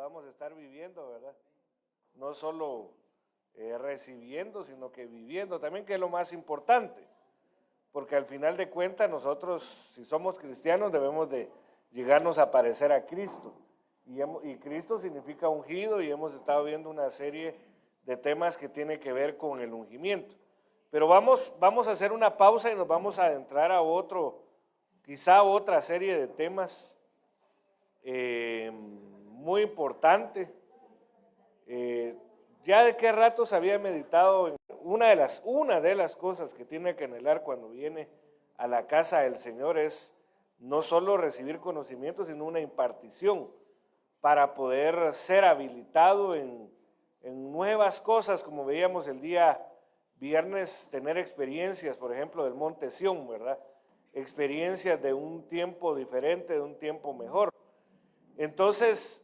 podamos estar viviendo, ¿verdad? No solo recibiendo, sino que viviendo también, que es lo más importante, porque al final de cuentas nosotros, si somos cristianos, debemos de llegarnos a parecer a Cristo, y Cristo significa ungido, y hemos estado viendo una serie de temas que tienen que ver con el ungimiento. Pero vamos a hacer una pausa y nos vamos a adentrar a quizá otra serie de temas muy importante. Ya de qué ratos había meditado en una de las cosas que tiene que anhelar cuando viene a la casa del Señor es no solo recibir conocimiento, sino una impartición para poder ser habilitado en nuevas cosas, como veíamos el día viernes, tener experiencias, por ejemplo, del Monte Sión, ¿verdad? Experiencias de un tiempo diferente, de un tiempo mejor. Entonces,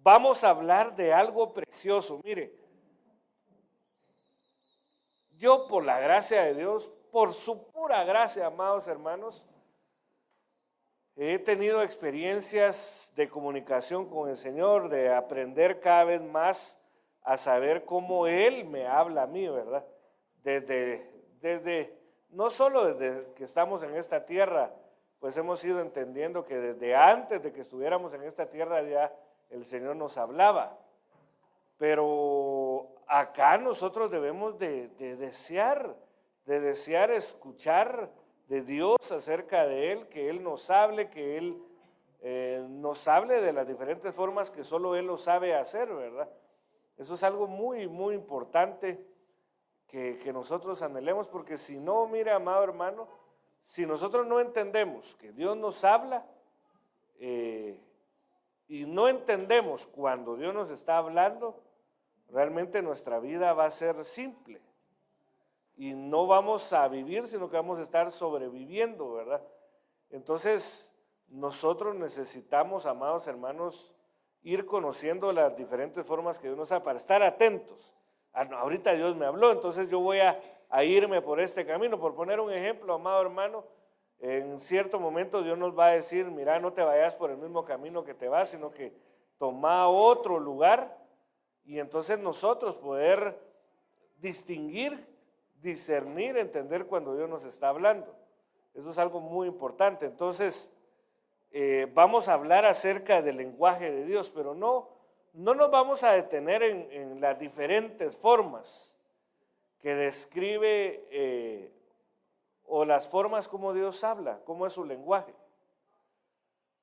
vamos a hablar de algo precioso. Mire, yo por la gracia de Dios, por su pura gracia, amados hermanos, he tenido experiencias de comunicación con el Señor, de aprender cada vez más a saber cómo Él me habla a mí, ¿verdad? No solo desde que estamos en esta tierra, pues hemos ido entendiendo que desde antes de que estuviéramos en esta tierra ya el Señor nos hablaba. Pero acá nosotros debemos de desear escuchar de Dios acerca de Él, que Él nos hable, que Él nos hable de las diferentes formas que solo Él lo sabe hacer, ¿verdad? Eso es algo muy, muy importante que nosotros anhelemos, porque si no, mira, amado hermano, si nosotros no entendemos que Dios nos habla y no entendemos cuando Dios nos está hablando, realmente nuestra vida va a ser simple y no vamos a vivir, sino que vamos a estar sobreviviendo, ¿verdad? Entonces, nosotros necesitamos, amados hermanos, ir conociendo las diferentes formas que Dios nos da para estar atentos. No, ahorita Dios me habló, entonces yo voy a irme por este camino. Por poner un ejemplo, amado hermano, en cierto momento Dios nos va a decir, mira, no te vayas por el mismo camino que te vas, sino que toma otro lugar, y entonces nosotros poder distinguir, discernir, entender cuando Dios nos está hablando. Eso es algo muy importante. Entonces, vamos a hablar acerca del lenguaje de Dios, pero no nos vamos a detener en las diferentes formas que describe o las formas como Dios habla, cómo es su lenguaje.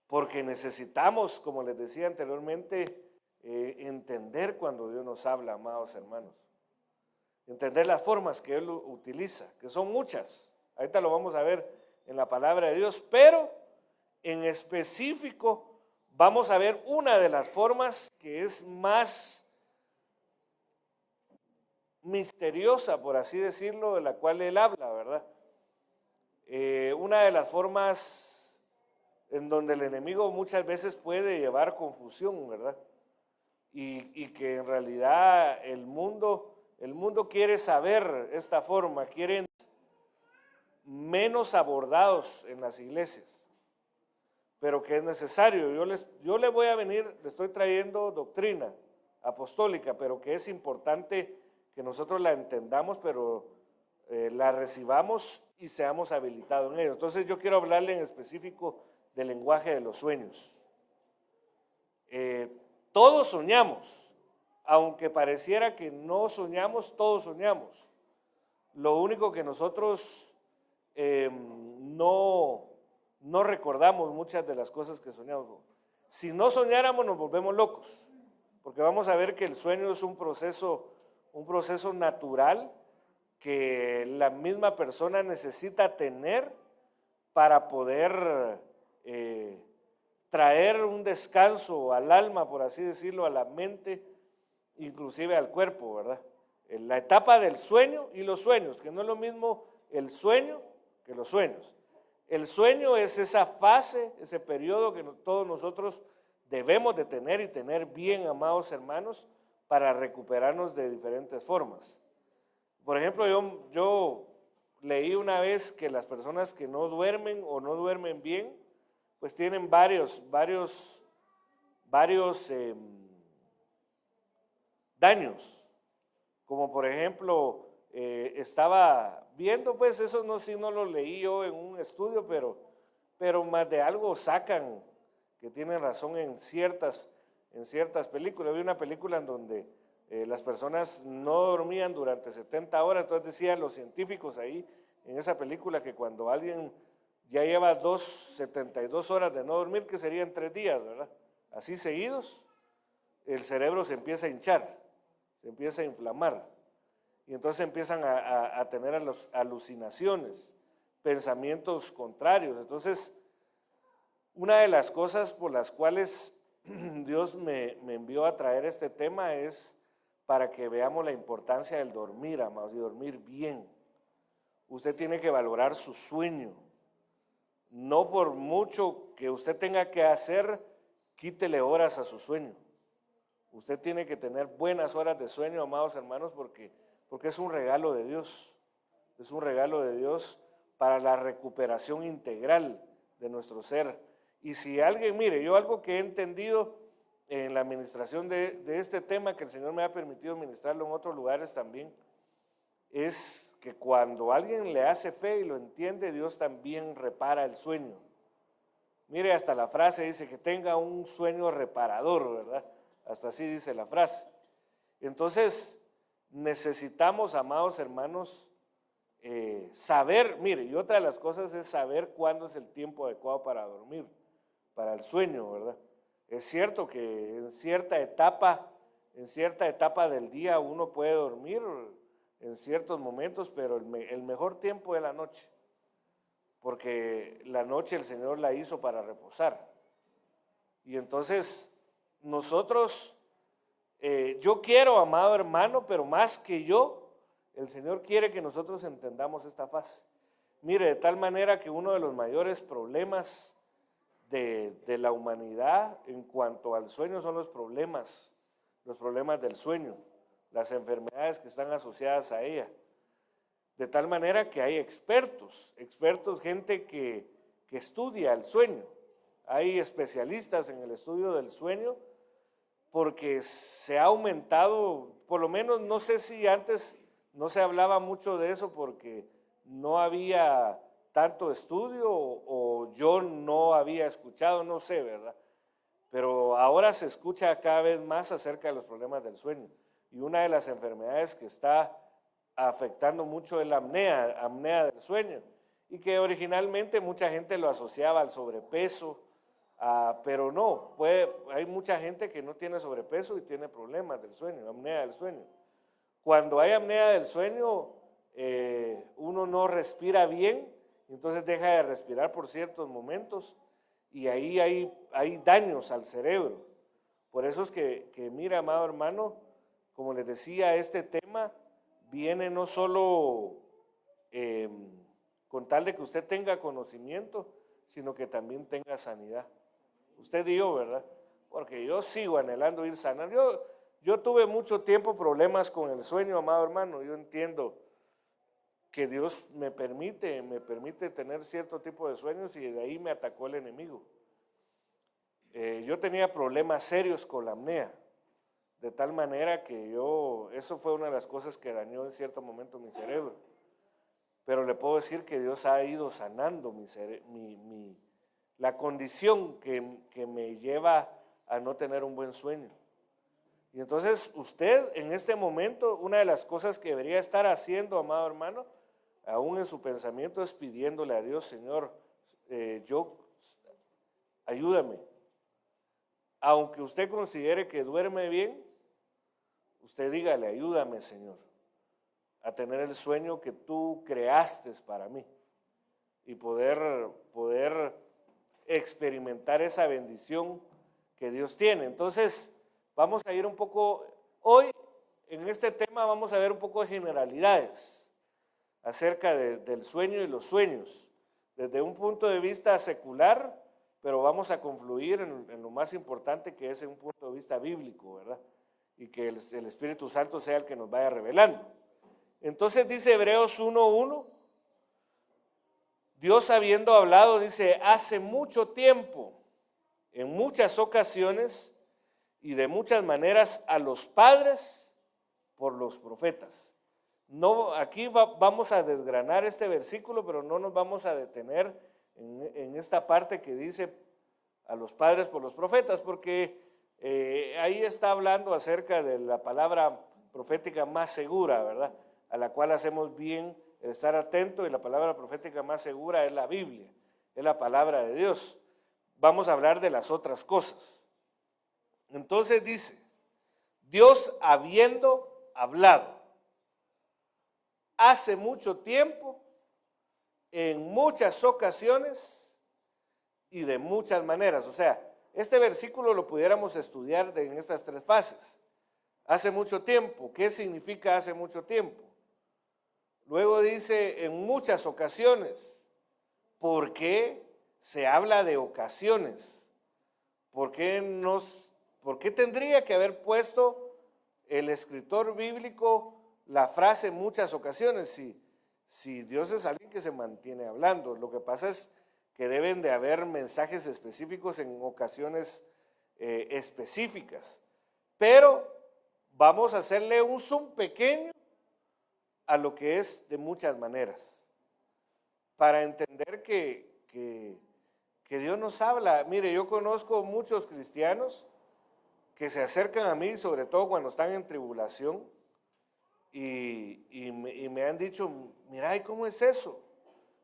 Porque necesitamos, como les decía anteriormente, entender cuando Dios nos habla, amados hermanos. Entender las formas que Él utiliza, que son muchas. Ahorita lo vamos a ver en la palabra de Dios, pero en específico vamos a ver una de las formas que es más misteriosa, por así decirlo, de la cual Él habla, ¿verdad? Una de las formas en donde el enemigo muchas veces puede llevar confusión, ¿verdad? Y que en realidad el mundo quiere saber esta forma, quieren menos abordados en las iglesias, pero que es necesario. Yo le voy a venir, le estoy trayendo doctrina apostólica, pero que es importante que nosotros la entendamos, pero la recibamos y seamos habilitados en ello. Entonces yo quiero hablarle en específico del lenguaje de los sueños. Todos soñamos, aunque pareciera que no soñamos, todos soñamos. Lo único que nosotros no recordamos muchas de las cosas que soñamos. Si no soñáramos nos volvemos locos, porque vamos a ver que el sueño es un proceso natural que la misma persona necesita tener para poder traer un descanso al alma, por así decirlo, a la mente, inclusive al cuerpo, ¿verdad? En la etapa del sueño y los sueños, que no es lo mismo el sueño que los sueños. El sueño es esa fase, ese periodo que todos nosotros debemos de tener y tener bien, amados hermanos, para recuperarnos de diferentes formas. Por ejemplo, yo leí una vez que las personas que no duermen o no duermen bien, pues tienen varios daños, como por ejemplo, estaba viendo, pues eso no, sí no lo leí yo en un estudio, pero más de algo sacan que tienen razón en ciertas películas. Vi una película en donde las personas no dormían durante 70 horas, entonces decían los científicos ahí en esa película que cuando alguien ya lleva 72 horas de no dormir, que serían 3 días, ¿verdad? Así seguidos, el cerebro se empieza a hinchar, se empieza a inflamar y entonces empiezan a tener alucinaciones, pensamientos contrarios. Entonces, una de las cosas por las cuales Dios me envió a traer este tema es para que veamos la importancia del dormir, amados, y dormir bien. Usted tiene que valorar su sueño. No por mucho que usted tenga que hacer, quítele horas a su sueño. Usted tiene que tener buenas horas de sueño, amados hermanos, porque es un regalo de Dios. Es un regalo de Dios para la recuperación integral de nuestro ser. Y si alguien, mire, yo algo que he entendido en la administración de este tema, que el Señor me ha permitido ministrarlo en otros lugares también, es que cuando alguien le hace fe y lo entiende, Dios también repara el sueño. Mire, hasta la frase dice que tenga un sueño reparador, ¿verdad? Hasta así dice la frase. Entonces, necesitamos, amados hermanos, saber, mire, y otra de las cosas es saber cuándo es el tiempo adecuado para dormir, para el sueño, ¿verdad? Es cierto que en cierta etapa del día uno puede dormir en ciertos momentos, pero el mejor tiempo es la noche, porque la noche el Señor la hizo para reposar. Y entonces nosotros, yo quiero, amado hermano, pero más que yo, el Señor quiere que nosotros entendamos esta fase. Mire, de tal manera que uno de los mayores problemas de la humanidad en cuanto al sueño son los problemas del sueño, las enfermedades que están asociadas a ella. De tal manera que hay expertos, gente que estudia el sueño. Hay especialistas en el estudio del sueño porque se ha aumentado, por lo menos no sé si antes no se hablaba mucho de eso porque no había tanto estudio o yo no había escuchado, no sé, ¿verdad? Pero ahora se escucha cada vez más acerca de los problemas del sueño. Y una de las enfermedades que está afectando mucho es la apnea del sueño, y que originalmente mucha gente lo asociaba al sobrepeso, pero no, hay mucha gente que no tiene sobrepeso y tiene problemas del sueño, apnea del sueño. Cuando hay apnea del sueño, uno no respira bien, entonces deja de respirar por ciertos momentos y ahí hay daños al cerebro. Por eso es que mira, amado hermano, como les decía, este tema viene no solo con tal de que usted tenga conocimiento, sino que también tenga sanidad. Usted y yo, ¿verdad? Porque yo sigo anhelando ir sanando. Yo tuve mucho tiempo problemas con el sueño, amado hermano. Yo entiendo que Dios me permite tener cierto tipo de sueños y de ahí me atacó el enemigo. Yo tenía problemas serios con la apnea, de tal manera que eso fue una de las cosas que dañó en cierto momento mi cerebro. Pero le puedo decir que Dios ha ido sanando la condición que me lleva a no tener un buen sueño. Y entonces usted en este momento, una de las cosas que debería estar haciendo, amado hermano, aún en su pensamiento, es pidiéndole a Dios, Señor, ayúdame. Aunque usted considere que duerme bien, usted dígale, ayúdame, Señor, a tener el sueño que tú creaste para mí y poder experimentar esa bendición que Dios tiene. Entonces, vamos a ir un poco, hoy en este tema vamos a ver un poco de generalidades acerca del sueño y los sueños, desde un punto de vista secular, pero vamos a confluir en lo más importante, que es en un punto de vista bíblico, ¿verdad? Y que el Espíritu Santo sea el que nos vaya revelando. Entonces dice Hebreos 1:1, Dios habiendo hablado, dice, hace mucho tiempo, en muchas ocasiones y de muchas maneras a los padres por los profetas. No, aquí vamos a desgranar este versículo, pero no nos vamos a detener en esta parte que dice a los padres por los profetas, porque ahí está hablando acerca de la palabra profética más segura, ¿verdad? A la cual hacemos bien estar atento, y la palabra profética más segura es la Biblia, es la palabra de Dios. Vamos a hablar de las otras cosas. Entonces dice, Dios habiendo hablado hace mucho tiempo, en muchas ocasiones y de muchas maneras. O sea, este versículo lo pudiéramos estudiar en estas tres fases. Hace mucho tiempo, ¿qué significa hace mucho tiempo? Luego dice en muchas ocasiones. ¿Por qué se habla de ocasiones? ¿Por qué tendría que haber puesto el escritor bíblico la frase en muchas ocasiones si Dios es alguien que se mantiene hablando? Lo que pasa es que deben de haber mensajes específicos en ocasiones específicas. Pero vamos a hacerle un zoom pequeño a lo que es de muchas maneras, para entender que Dios nos habla. Mire, yo conozco muchos cristianos que se acercan a mí, sobre todo cuando están en tribulación, y me han dicho, mira, ¿y cómo es eso?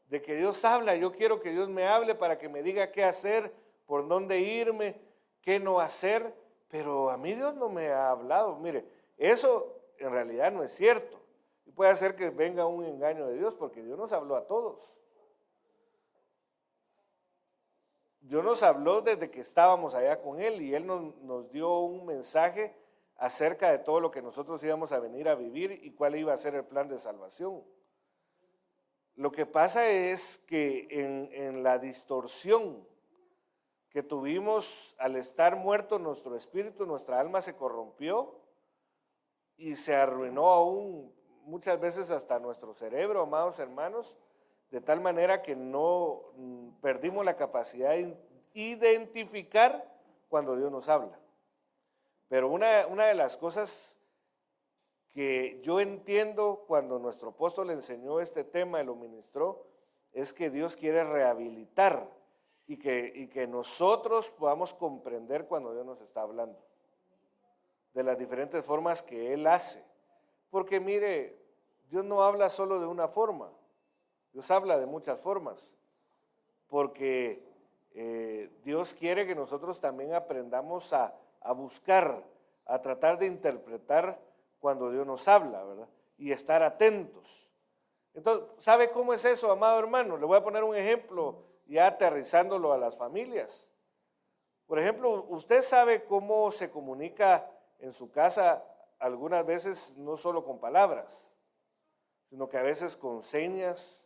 De que Dios habla, yo quiero que Dios me hable para que me diga qué hacer, por dónde irme, qué no hacer, pero a mí Dios no me ha hablado. Mire, eso en realidad no es cierto. Y puede ser que venga un engaño de Dios, porque Dios nos habló a todos. Dios nos habló desde que estábamos allá con Él, y Él nos dio un mensaje acerca de todo lo que nosotros íbamos a venir a vivir y cuál iba a ser el plan de salvación. Lo que pasa es que en la distorsión que tuvimos al estar muerto nuestro espíritu, nuestra alma se corrompió y se arruinó aún muchas veces hasta nuestro cerebro, amados hermanos, de tal manera que no perdimos la capacidad de identificar cuando Dios nos habla. Pero una de las cosas que yo entiendo cuando nuestro apóstol le enseñó este tema y lo ministró, es que Dios quiere rehabilitar y que nosotros podamos comprender cuando Dios nos está hablando, de las diferentes formas que Él hace. Porque mire, Dios no habla solo de una forma, Dios habla de muchas formas, porque Dios quiere que nosotros también aprendamos a buscar, a tratar de interpretar cuando Dios nos habla, ¿verdad? Y estar atentos. Entonces, ¿sabe cómo es eso, amado hermano? Le voy a poner un ejemplo ya aterrizándolo a las familias. Por ejemplo, usted sabe cómo se comunica en su casa algunas veces no solo con palabras, sino que a veces con señas,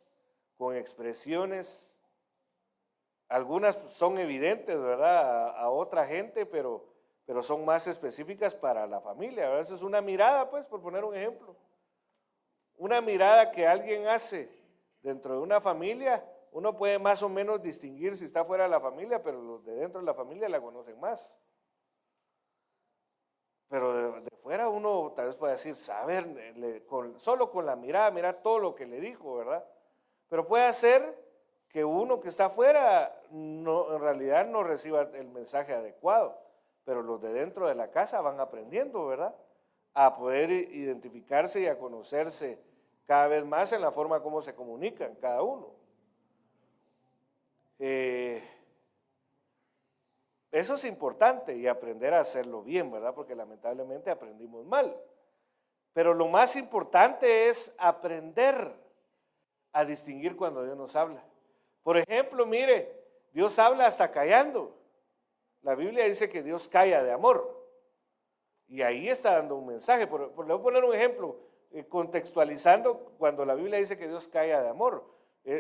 con expresiones. Algunas son evidentes, ¿verdad? A otra gente, pero son más específicas para la familia. A veces una mirada, pues, por poner un ejemplo. Una mirada que alguien hace dentro de una familia, uno puede más o menos distinguir si está fuera de la familia, pero los de dentro de la familia la conocen más. Pero de fuera uno tal vez puede decir, saber, solo con la mirada, mirar todo lo que le dijo, ¿verdad? Pero puede ser que uno que está afuera en realidad no reciba el mensaje adecuado, pero los de dentro de la casa van aprendiendo, ¿verdad? A poder identificarse y a conocerse cada vez más en la forma como se comunican cada uno. Eso es importante, y aprender a hacerlo bien, ¿verdad? Porque lamentablemente aprendimos mal. Pero lo más importante es aprender a distinguir cuando Dios nos habla. Por ejemplo, mire, Dios habla hasta callando. La Biblia dice que Dios calla de amor. Y ahí está dando un mensaje. Le voy a poner un ejemplo, contextualizando cuando la Biblia dice que Dios calla de amor.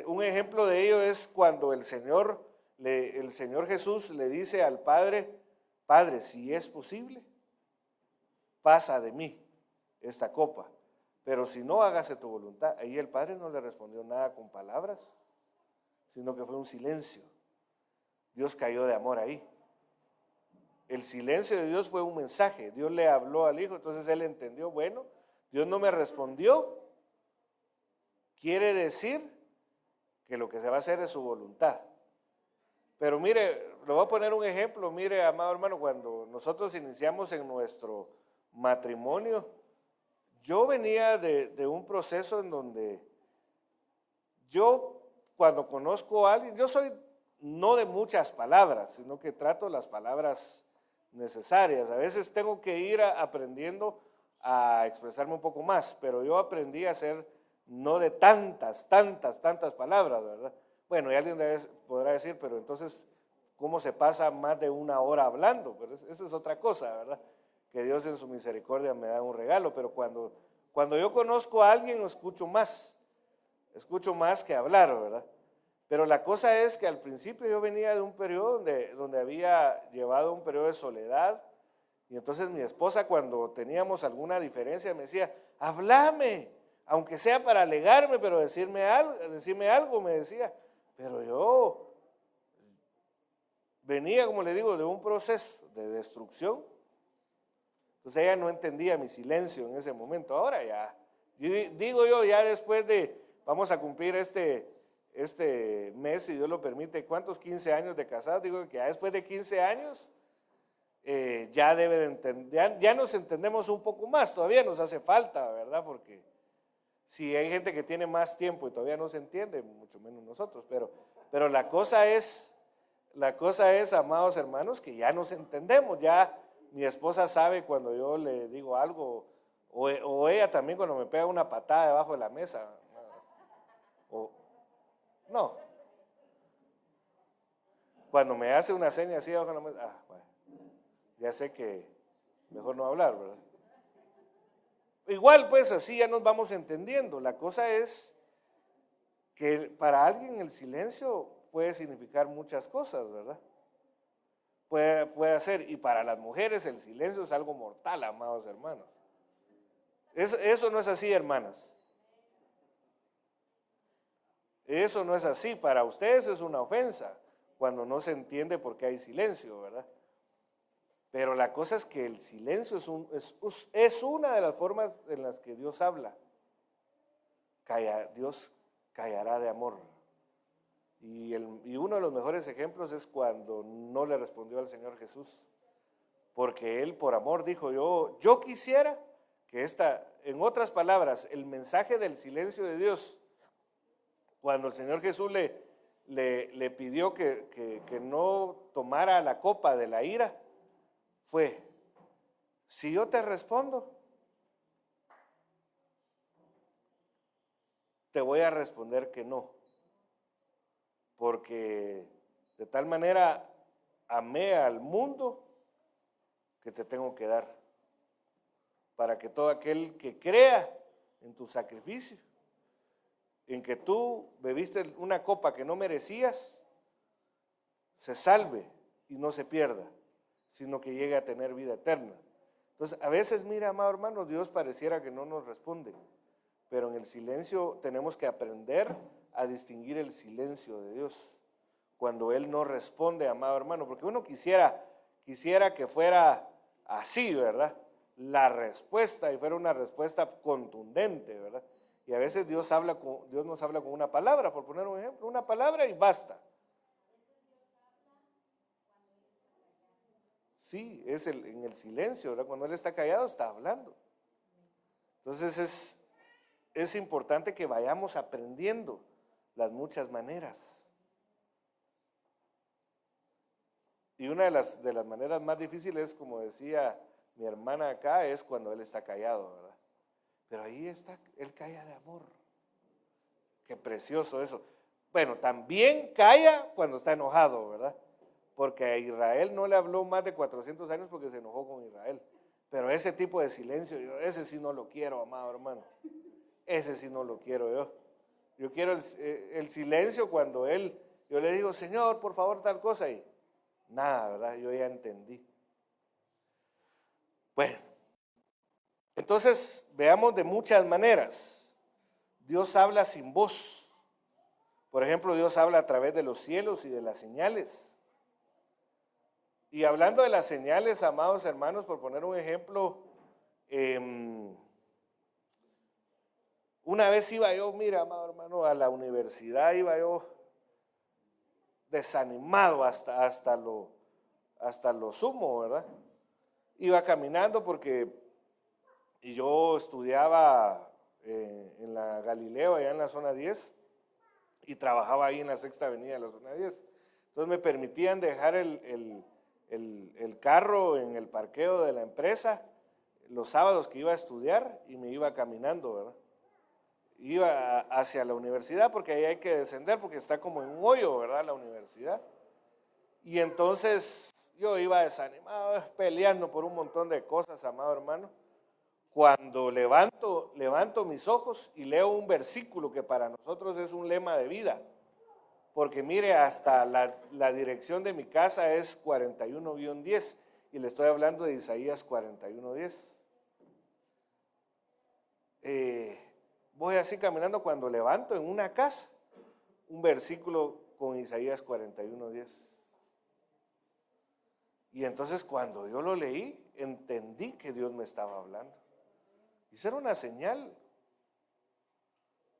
Un ejemplo de ello es cuando el Señor Jesús le dice al Padre, Padre, si es posible, pasa de mí esta copa, pero si no, hágase tu voluntad. Ahí el Padre no le respondió nada con palabras, sino que fue un silencio. Dios cayó de amor ahí. El silencio de Dios fue un mensaje. Dios le habló al Hijo, entonces Él entendió, bueno, Dios no me respondió, quiere decir que lo que se va a hacer es su voluntad. Pero mire, le voy a poner un ejemplo. Mire, amado hermano, cuando nosotros iniciamos en nuestro matrimonio, yo venía de un proceso en donde yo, cuando conozco a alguien, yo soy no de muchas palabras, sino que trato las palabras necesarias. A veces tengo que ir aprendiendo a expresarme un poco más, pero yo aprendí a ser no de tantas palabras, ¿verdad? Bueno, y alguien podrá decir, pero entonces, ¿cómo se pasa más de una hora hablando? Pero esa es otra cosa, ¿verdad? Que Dios en su misericordia me da un regalo, pero cuando yo conozco a alguien, escucho más que hablar, ¿verdad? Pero la cosa es que al principio yo venía de un periodo donde había llevado un periodo de soledad, y entonces mi esposa, cuando teníamos alguna diferencia, me decía, háblame, aunque sea para alegarme, pero decirme algo, me decía. Pero yo venía, como le digo, de un proceso de destrucción. Entonces ella no entendía mi silencio en ese momento. Ahora ya, digo yo, ya después vamos a cumplir este mes, si Dios lo permite, ¿cuántos? 15 años de casados. Digo que ya después de 15 años ya debe de entender, ya nos entendemos un poco más. Todavía nos hace falta, ¿verdad? Porque si hay gente que tiene más tiempo y todavía no se entiende, mucho menos nosotros, pero la cosa es, amados hermanos, que ya nos entendemos. Ya mi esposa sabe cuando yo le digo algo, o ella también cuando me pega una patada debajo de la mesa, no, cuando me hace una seña así debajo de la mesa, bueno, ya sé que mejor no hablar, ¿verdad? Igual pues así ya nos vamos entendiendo. La cosa es que para alguien el silencio puede significar muchas cosas, ¿verdad? Puede ser, y para las mujeres el silencio es algo mortal, amados hermanos. Eso no es así, hermanas. Eso no es así. Para ustedes es una ofensa cuando no se entiende por qué hay silencio, ¿verdad? Pero la cosa es que el silencio es una de las formas en las que Dios habla. Dios callará de amor. Y uno de los mejores ejemplos es cuando no le respondió al Señor Jesús. Porque Él por amor dijo, yo quisiera que en otras palabras, el mensaje del silencio de Dios, cuando el Señor Jesús le pidió que no tomara la copa de la ira, fue, si yo te respondo, te voy a responder que no, porque de tal manera amé al mundo que te tengo que dar, para que todo aquel que crea en tu sacrificio, en que tú bebiste una copa que no merecías, se salve y no se pierda, sino que llegue a tener vida eterna. Entonces, a veces, mira, amado hermano, Dios pareciera que no nos responde, pero en el silencio tenemos que aprender a distinguir el silencio de Dios cuando Él no responde, amado hermano, porque uno quisiera que fuera así, ¿verdad? La respuesta, y fuera una respuesta contundente, ¿verdad? Y a veces Dios nos habla con una palabra, por poner un ejemplo, una palabra y basta. Sí, en el silencio, ¿verdad? Cuando Él está callado, está hablando. Entonces es importante que vayamos aprendiendo las muchas maneras. Y una de las maneras más difíciles, como decía mi hermana acá, es cuando Él está callado, ¿verdad? Pero ahí está, Él calla de amor. Qué precioso eso. Bueno, también calla cuando está enojado, ¿verdad? Porque a Israel no le habló más de 400 años porque se enojó con Israel. Pero ese tipo de silencio, ese sí no lo quiero, amado hermano. Ese sí no lo quiero yo. Yo quiero el silencio cuando yo le digo, Señor, por favor, tal cosa, y nada, ¿verdad? Yo ya entendí. Bueno, entonces veamos de muchas maneras. Dios habla sin voz. Por ejemplo, Dios habla a través de los cielos y de las señales. Y hablando de las señales, amados hermanos, por poner un ejemplo, Una vez iba yo, mira, amado hermano, a la universidad, iba yo desanimado hasta lo sumo, ¿verdad? Iba caminando y yo estudiaba en la Galileo, allá en la zona 10, y trabajaba ahí en la Sexta Avenida de la zona 10. Entonces me permitían dejar el carro en el parqueo de la empresa los sábados que iba a estudiar y me iba caminando, ¿verdad? Iba hacia la universidad porque ahí hay que descender porque está como en un hoyo, ¿verdad? La universidad. Y entonces yo iba desanimado, peleando por un montón de cosas, amado hermano. Cuando levanto mis ojos y leo un versículo que para nosotros es un lema de vida. Porque mire, hasta la dirección de mi casa es 41-10 y le estoy hablando de Isaías 41:10. Voy así caminando cuando levanto en una casa un versículo con Isaías 41:10. Y entonces cuando yo lo leí, entendí que Dios me estaba hablando. Y eso era una señal.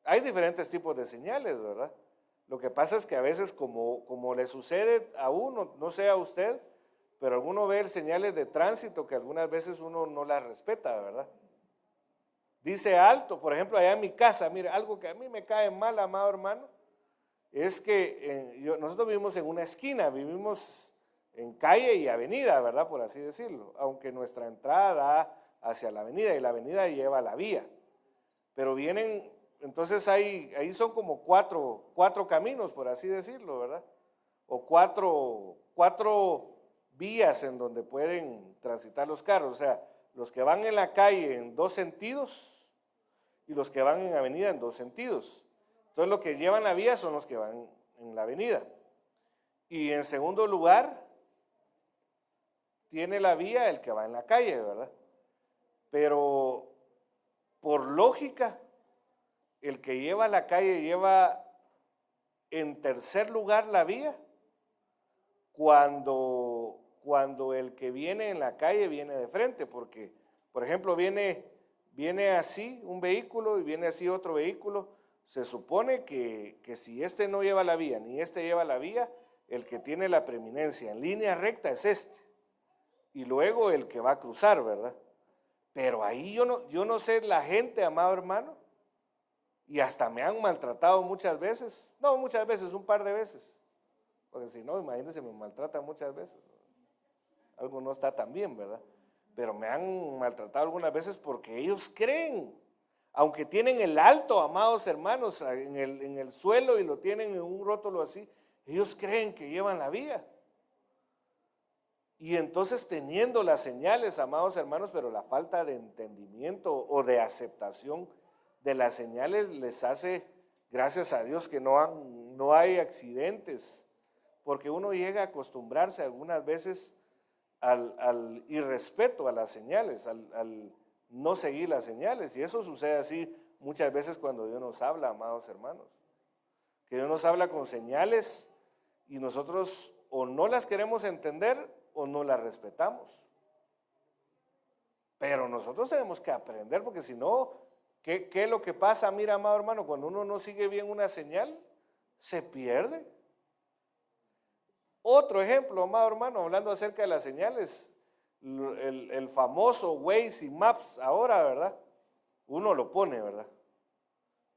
Hay diferentes tipos de señales, ¿verdad? Lo que pasa es que a veces como le sucede a uno, no sé a usted, pero alguno ve señales de tránsito que algunas veces uno no las respeta, ¿verdad? Dice alto, por ejemplo, allá en mi casa, mire, algo que a mí me cae mal, amado hermano, es que nosotros vivimos en una esquina, vivimos en calle y avenida, ¿verdad? Por así decirlo, aunque nuestra entrada da hacia la avenida y la avenida lleva a la vía, pero vienen, entonces ahí son como cuatro caminos, por así decirlo, ¿verdad? O cuatro vías en donde pueden transitar los carros, o sea, los que van en la calle en dos sentidos y los que van en avenida en dos sentidos. Entonces lo que llevan la vía son los que van en la avenida. Y en segundo lugar, tiene la vía el que va en la calle, ¿verdad? Pero por lógica, el que lleva la calle lleva en tercer lugar la vía cuando el que viene en la calle viene de frente, porque, por ejemplo, viene así un vehículo y viene así otro vehículo, se supone que si este no lleva la vía ni este lleva la vía, el que tiene la preeminencia en línea recta es este, y luego el que va a cruzar, ¿verdad? Pero ahí yo no sé la gente, amado hermano, y hasta me han maltratado muchas veces, no muchas veces, un par de veces, porque si no, imagínense, me maltratan muchas veces, algo no está tan bien, ¿verdad? Pero me han maltratado algunas veces porque ellos creen, aunque tienen el alto, amados hermanos, en el suelo y lo tienen en un rótulo así, ellos creen que llevan la vía. Y entonces teniendo las señales, amados hermanos, pero la falta de entendimiento o de aceptación de las señales les hace, gracias a Dios, que no hay accidentes, porque uno llega a acostumbrarse algunas veces al irrespeto a las señales, al no seguir las señales, y eso sucede así muchas veces cuando Dios nos habla, amados hermanos, que Dios nos habla con señales y nosotros o no las queremos entender o no las respetamos. Pero nosotros tenemos que aprender, porque si no, ¿qué es lo que pasa? Mira, amado hermano, cuando uno no sigue bien una señal, se pierde. Otro ejemplo, amado hermano, hablando acerca de las señales, el famoso Waze y Maps ahora, ¿verdad? Uno lo pone, ¿verdad?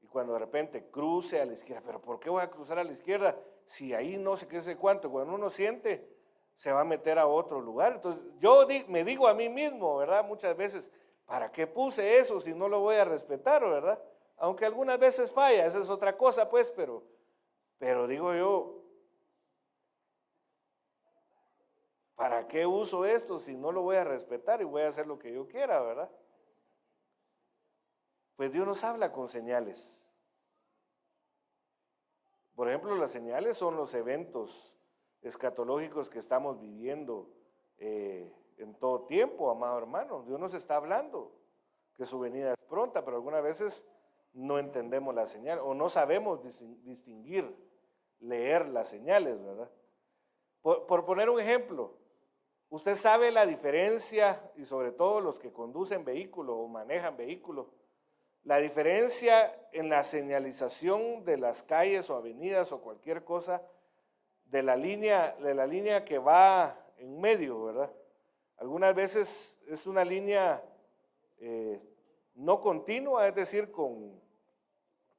Y cuando de repente cruce a la izquierda, pero ¿por qué voy a cruzar a la izquierda si ahí no sé qué sé cuánto? Cuando uno siente, se va a meter a otro lugar. Entonces yo me digo a mí mismo, ¿verdad? Muchas veces, ¿para qué puse eso si no lo voy a respetar, ¿verdad? Aunque algunas veces falla, esa es otra cosa, pues, pero digo yo, ¿para qué uso esto si no lo voy a respetar y voy a hacer lo que yo quiera, ¿verdad? Pues Dios nos habla con señales. Por ejemplo, las señales son los eventos escatológicos que estamos viviendo en todo tiempo, amado hermano. Dios nos está hablando que su venida es pronta, pero algunas veces no entendemos la señal o no sabemos distinguir, leer las señales, ¿verdad? Por poner un ejemplo, usted sabe la diferencia, y sobre todo los que conducen vehículo o manejan vehículo, La diferencia en la señalización de las calles o avenidas o cualquier cosa de la línea que va en medio, ¿verdad? Algunas veces es una línea no continua, es decir, con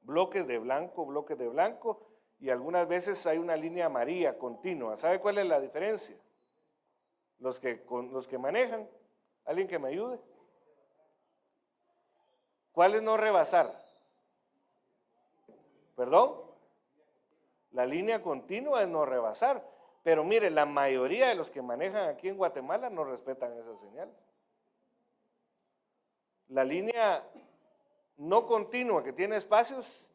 bloques de blanco, y algunas veces hay una línea amarilla continua. ¿Sabe cuál es la diferencia? Los que manejan, alguien que me ayude. ¿Cuál es no rebasar? ¿Perdón? La línea continua es no rebasar. Pero mire, la mayoría de los que manejan aquí en Guatemala no respetan esa señal. La línea no continua que tiene espacios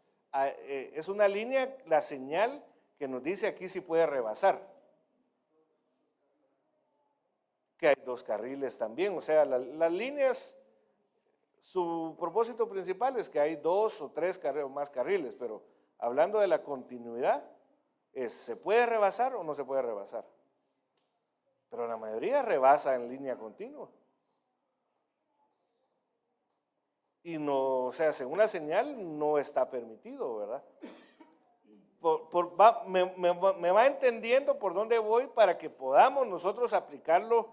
es una línea, la señal que nos dice aquí si puede rebasar. Que hay 2 carriles también, o sea, las líneas, su propósito principal es que hay 2 o 3 carriles o más carriles, pero hablando de la continuidad, ¿se puede rebasar o no se puede rebasar? Pero la mayoría rebasa en línea continua. Y no, o sea, según la señal no está permitido, ¿verdad? Me va entendiendo por dónde voy para que podamos nosotros aplicarlo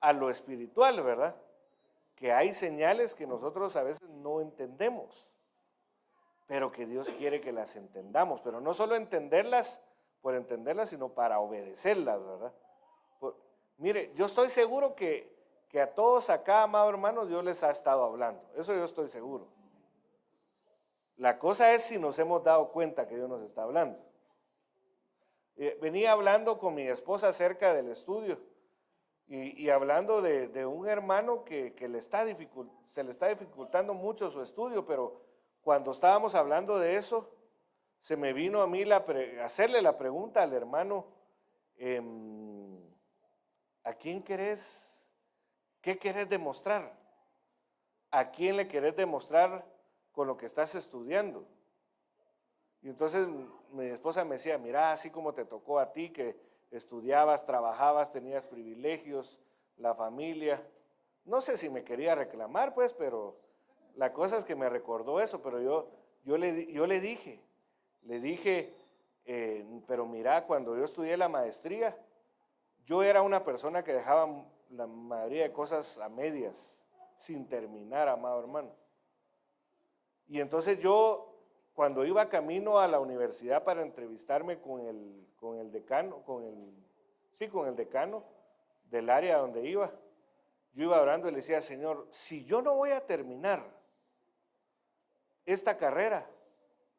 a lo espiritual, ¿verdad? Que hay señales que nosotros a veces no entendemos, pero que Dios quiere que las entendamos, pero no solo entenderlas por entenderlas, sino para obedecerlas, ¿verdad? Mire, yo estoy seguro que a todos acá, amados hermanos, Dios les ha estado hablando, eso yo estoy seguro. La cosa es si nos hemos dado cuenta que Dios nos está hablando. Venía hablando con mi esposa acerca del estudio y hablando de un hermano que se le está dificultando mucho su estudio, pero cuando estábamos hablando de eso, se me vino a mí hacerle la pregunta al hermano, ¿a quién querés? ¿Qué querés demostrar? ¿A quién le querés demostrar con lo que estás estudiando? Y entonces mi esposa me decía, mira, así como te tocó a ti, que estudiabas, trabajabas, tenías privilegios, la familia. No sé si me quería reclamar, pues, pero la cosa es que me recordó eso, pero yo le dije, pero mira, cuando yo estudié la maestría, yo era una persona que dejaba la mayoría de cosas a medias, sin terminar, amado hermano. Y entonces yo, cuando iba camino a la universidad para entrevistarme con el decano del área donde iba, yo iba orando y le decía, Señor, si yo no voy a terminar esta carrera,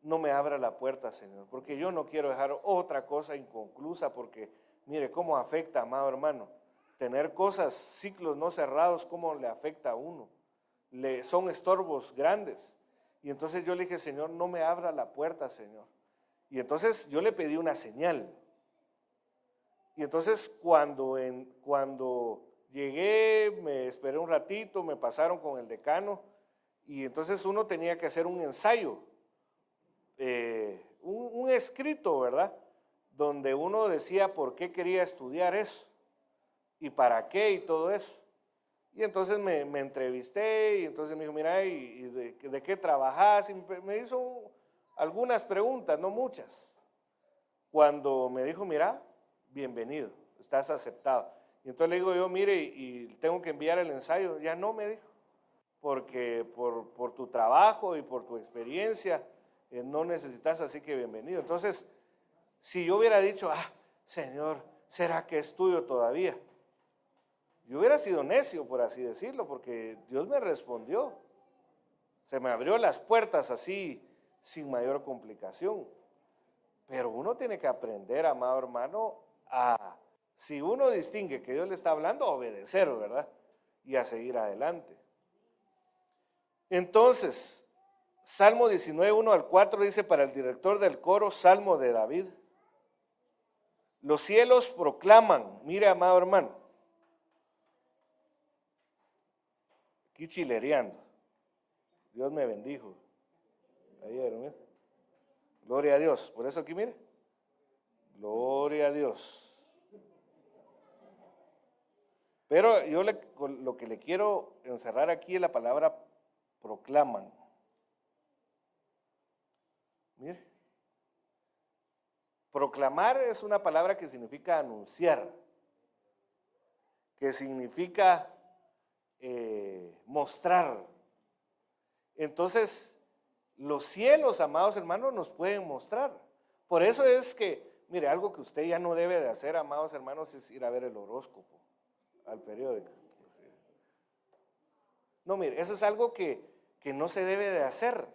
no me abra la puerta, Señor, porque yo no quiero dejar otra cosa inconclusa, porque mire cómo afecta, amado hermano, tener cosas, ciclos no cerrados, cómo le afecta a uno. Son estorbos grandes. Y entonces yo le dije, Señor, no me abra la puerta, Señor. Y entonces yo le pedí una señal. Y entonces cuando llegué, me esperé un ratito, me pasaron con el decano, y entonces uno tenía que hacer un ensayo, un escrito, ¿verdad? Donde uno decía por qué quería estudiar eso y para qué y todo eso. Y entonces me entrevisté y entonces me dijo, mira, ¿y de qué trabajas? Y me hizo algunas preguntas, no muchas. Cuando me dijo, mira, bienvenido, estás aceptado. Y entonces le digo yo, mire, y tengo que enviar el ensayo. Ya no, me dijo, porque por tu trabajo y por tu experiencia no necesitas, así que bienvenido. Entonces, si yo hubiera dicho, Señor, ¿será que estudio todavía? Yo hubiera sido necio, por así decirlo, porque Dios me respondió. Se me abrió las puertas así, sin mayor complicación. Pero uno tiene que aprender, amado hermano, si uno distingue que Dios le está hablando, a obedecer, ¿verdad? Y a seguir adelante. Entonces, Salmo 19, 1 al 4 dice para el director del coro, Salmo de David. Los cielos proclaman, mire, amado hermano, aquí chilereando. Dios me bendijo. Ayer, mire. Gloria a Dios. Por eso aquí, mire. Gloria a Dios. Pero yo lo que le quiero encerrar aquí es la palabra proclaman. Mire, proclamar es una palabra que significa anunciar, que significa mostrar. Entonces, los cielos, amados hermanos, nos pueden mostrar. Por eso es que, mire, algo que usted ya no debe de hacer, amados hermanos, es ir a ver el horóscopo al periódico. No, mire, eso es algo que no se debe de hacer.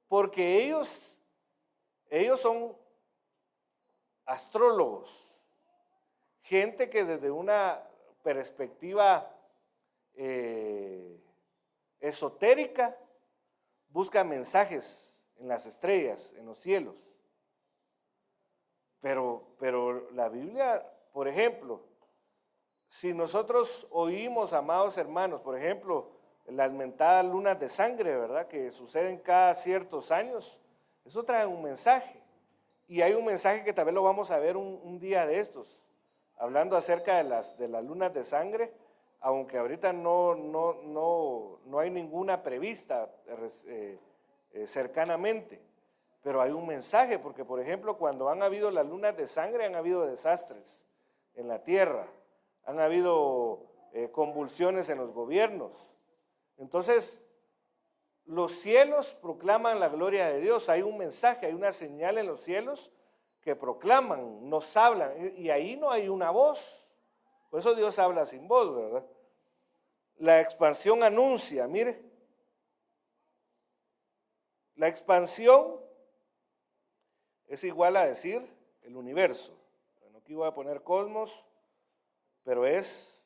Porque ellos son astrólogos, gente que desde una perspectiva esotérica busca mensajes en las estrellas, en los cielos. Pero la Biblia, por ejemplo, si nosotros oímos, amados hermanos, por ejemplo, las mentadas lunas de sangre, ¿verdad?, que suceden cada ciertos años, eso trae un mensaje. Y hay un mensaje que tal vez lo vamos a ver un día de estos, hablando acerca de las lunas de sangre, aunque ahorita no hay ninguna prevista cercanamente, pero hay un mensaje, porque por ejemplo, cuando han habido las lunas de sangre, han habido desastres en la tierra, han habido convulsiones en los gobiernos. Entonces, los cielos proclaman la gloria de Dios, hay un mensaje, hay una señal en los cielos que proclaman, nos hablan, y ahí no hay una voz, por eso Dios habla sin voz, ¿verdad? La expansión anuncia, mire, la expansión es igual a decir el universo. Bueno, aquí voy a poner cosmos, pero es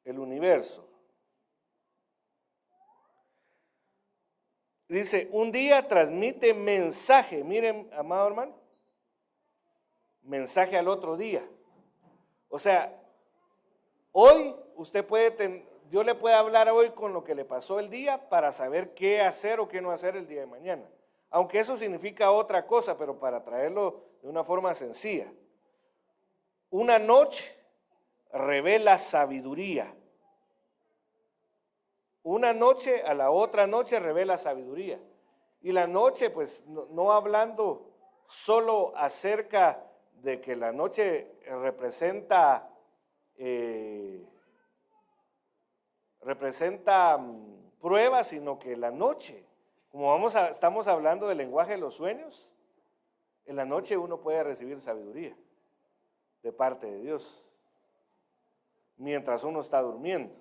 el universo. Dice, un día transmite mensaje, miren, amado hermano, mensaje al otro día. O sea, hoy usted Dios le puede hablar hoy con lo que le pasó el día para saber qué hacer o qué no hacer el día de mañana. Aunque eso significa otra cosa, pero para traerlo de una forma sencilla. Una noche revela sabiduría. Una noche a la otra noche revela sabiduría. Y la noche, pues, no hablando solo acerca de que la noche representa pruebas, sino que la noche, como estamos hablando del lenguaje de los sueños, en la noche uno puede recibir sabiduría de parte de Dios, mientras uno está durmiendo.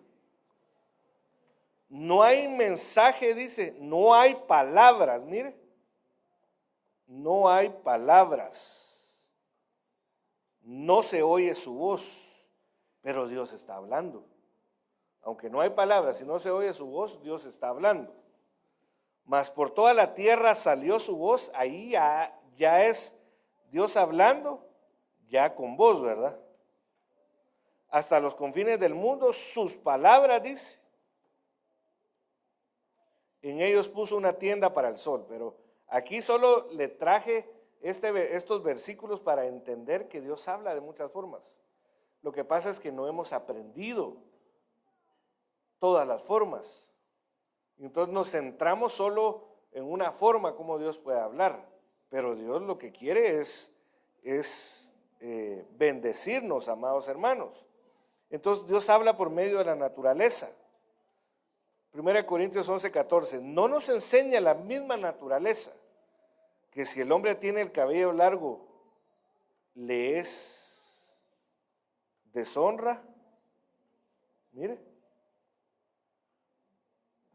No hay mensaje, dice, no hay palabras, mire, no hay palabras, no se oye su voz, pero Dios está hablando. Aunque no hay palabras y no se oye su voz, Dios está hablando. Mas por toda la tierra salió su voz, ahí ya es Dios hablando, ya con voz, ¿verdad? Hasta los confines del mundo, sus palabras, dice. En ellos puso una tienda para el sol, pero aquí solo le traje estos versículos para entender que Dios habla de muchas formas. Lo que pasa es que no hemos aprendido todas las formas. Entonces nos centramos solo en una forma como Dios puede hablar, pero Dios lo que quiere es bendecirnos, amados hermanos. Entonces Dios habla por medio de la naturaleza. 1 Corintios 11:14, no nos enseña la misma naturaleza que si el hombre tiene el cabello largo, le es deshonra. Mire,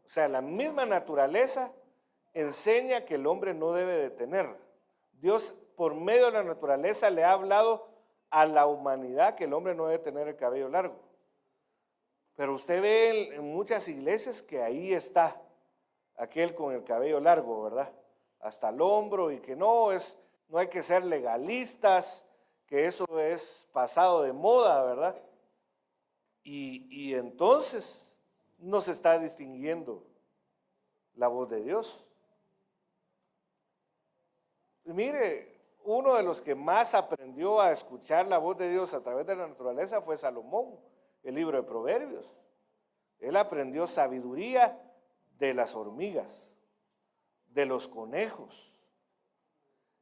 o sea, la misma naturaleza enseña que el hombre no debe de tener. Dios, por medio de la naturaleza, le ha hablado a la humanidad que el hombre no debe tener el cabello largo. Pero usted ve en muchas iglesias que ahí está aquel con el cabello largo, ¿verdad? Hasta el hombro, y que no hay que ser legalistas, que eso es pasado de moda, ¿verdad? Y entonces no se está distinguiendo la voz de Dios. Y mire, uno de los que más aprendió a escuchar la voz de Dios a través de la naturaleza fue Salomón, el libro de Proverbios. Él aprendió sabiduría de las hormigas, de los conejos.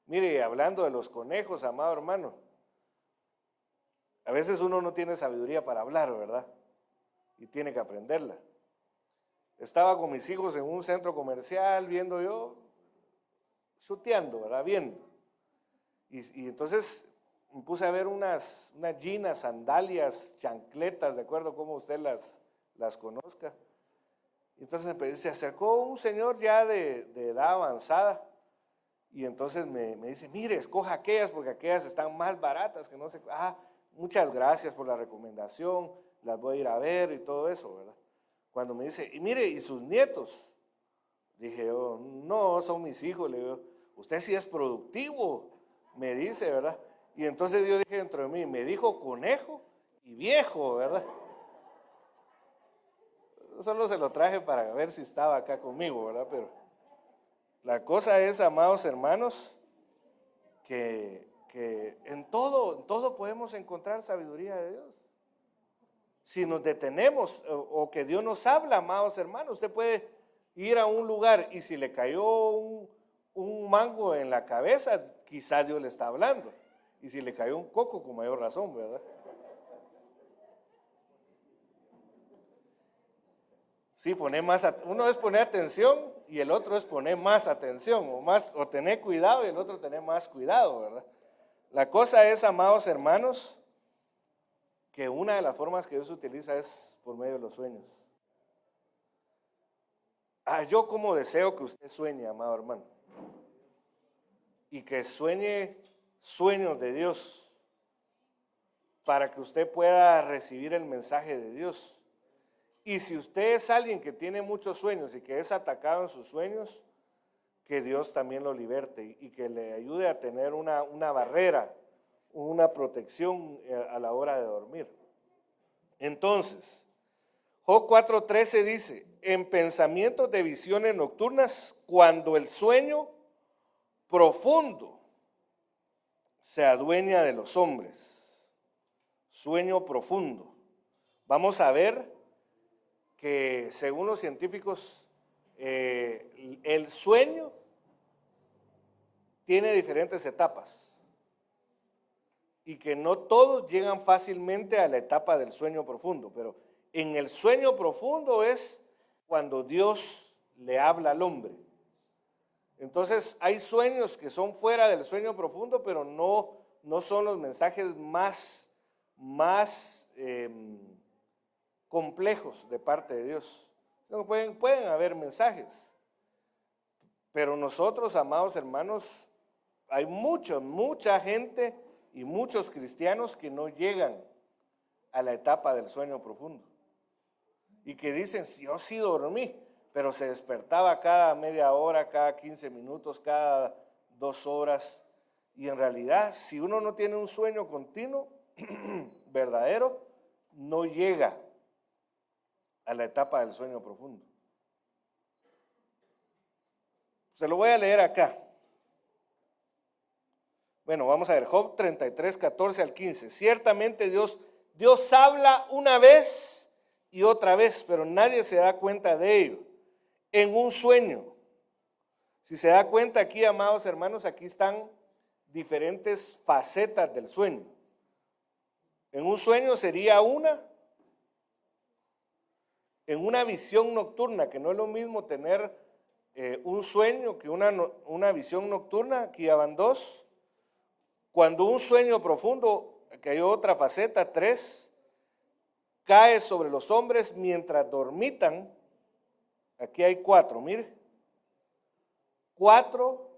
Mire, hablando de los conejos, amado hermano, a veces uno no tiene sabiduría para hablar, ¿verdad? Y tiene que aprenderla. Estaba con mis hijos en un centro comercial, viendo yo, chuteando, ¿verdad? Viendo. Y entonces me puse a ver unas ginas, sandalias, chancletas, de acuerdo a cómo usted las conozca. Entonces se acercó un señor ya de edad avanzada y entonces me dice, mire, escoja aquellas porque aquellas están más baratas, que no sé. Muchas gracias por la recomendación, las voy a ir a ver y todo eso, ¿verdad? Cuando me dice, y mire, ¿y sus nietos? Dije yo, no, son mis hijos. Le digo, usted sí es productivo, me dice, ¿verdad? Y entonces yo dije dentro de mí, me dijo conejo y viejo, ¿verdad? Solo se lo traje para ver si estaba acá conmigo, ¿verdad? Pero la cosa es, amados hermanos, que en todo podemos encontrar sabiduría de Dios. Si nos detenemos o que Dios nos habla, amados hermanos, usted puede ir a un lugar y si le cayó un mango en la cabeza, quizás Dios le está hablando. Y si le cayó un coco, con mayor razón, ¿verdad? Sí, uno es poner atención y el otro es poner más atención o tener cuidado y el otro tener más cuidado, ¿verdad? La cosa es, amados hermanos, que una de las formas que Dios utiliza es por medio de los sueños. Yo como deseo que usted sueñe, amado hermano, y que sueñe sueños de Dios para que usted pueda recibir el mensaje de Dios. Y si usted es alguien que tiene muchos sueños y que es atacado en sus sueños, que Dios también lo liberte y que le ayude a tener una barrera, una protección a la hora de dormir. Entonces, Job 4:13 dice, en pensamientos de visiones nocturnas, cuando el sueño profundo se adueña de los hombres. Sueño profundo. Vamos a ver que según los científicos, el sueño tiene diferentes etapas y que no todos llegan fácilmente a la etapa del sueño profundo, pero en el sueño profundo es cuando Dios le habla al hombre. Entonces hay sueños que son fuera del sueño profundo, pero no son los mensajes más complejos de parte de Dios. No, pueden haber mensajes, pero nosotros, amados hermanos, hay mucha gente y muchos cristianos que no llegan a la etapa del sueño profundo y que dicen, si yo sí dormí, pero se despertaba cada media hora, cada 15 minutos, cada 2 horas, y en realidad si uno no tiene un sueño continuo verdadero, no llega a la etapa del sueño profundo. Se lo voy a leer acá. Bueno, vamos a ver, Job 33, 14 al 15. Ciertamente Dios habla una vez y otra vez, pero nadie se da cuenta de ello. En un sueño. Si se da cuenta aquí, amados hermanos, aquí están diferentes facetas del sueño. En un sueño sería en una visión nocturna, que no es lo mismo tener un sueño que una visión nocturna, aquí ya van 2. Cuando un sueño profundo, que hay otra faceta, 3, cae sobre los hombres mientras dormitan, aquí hay 4, mire, 4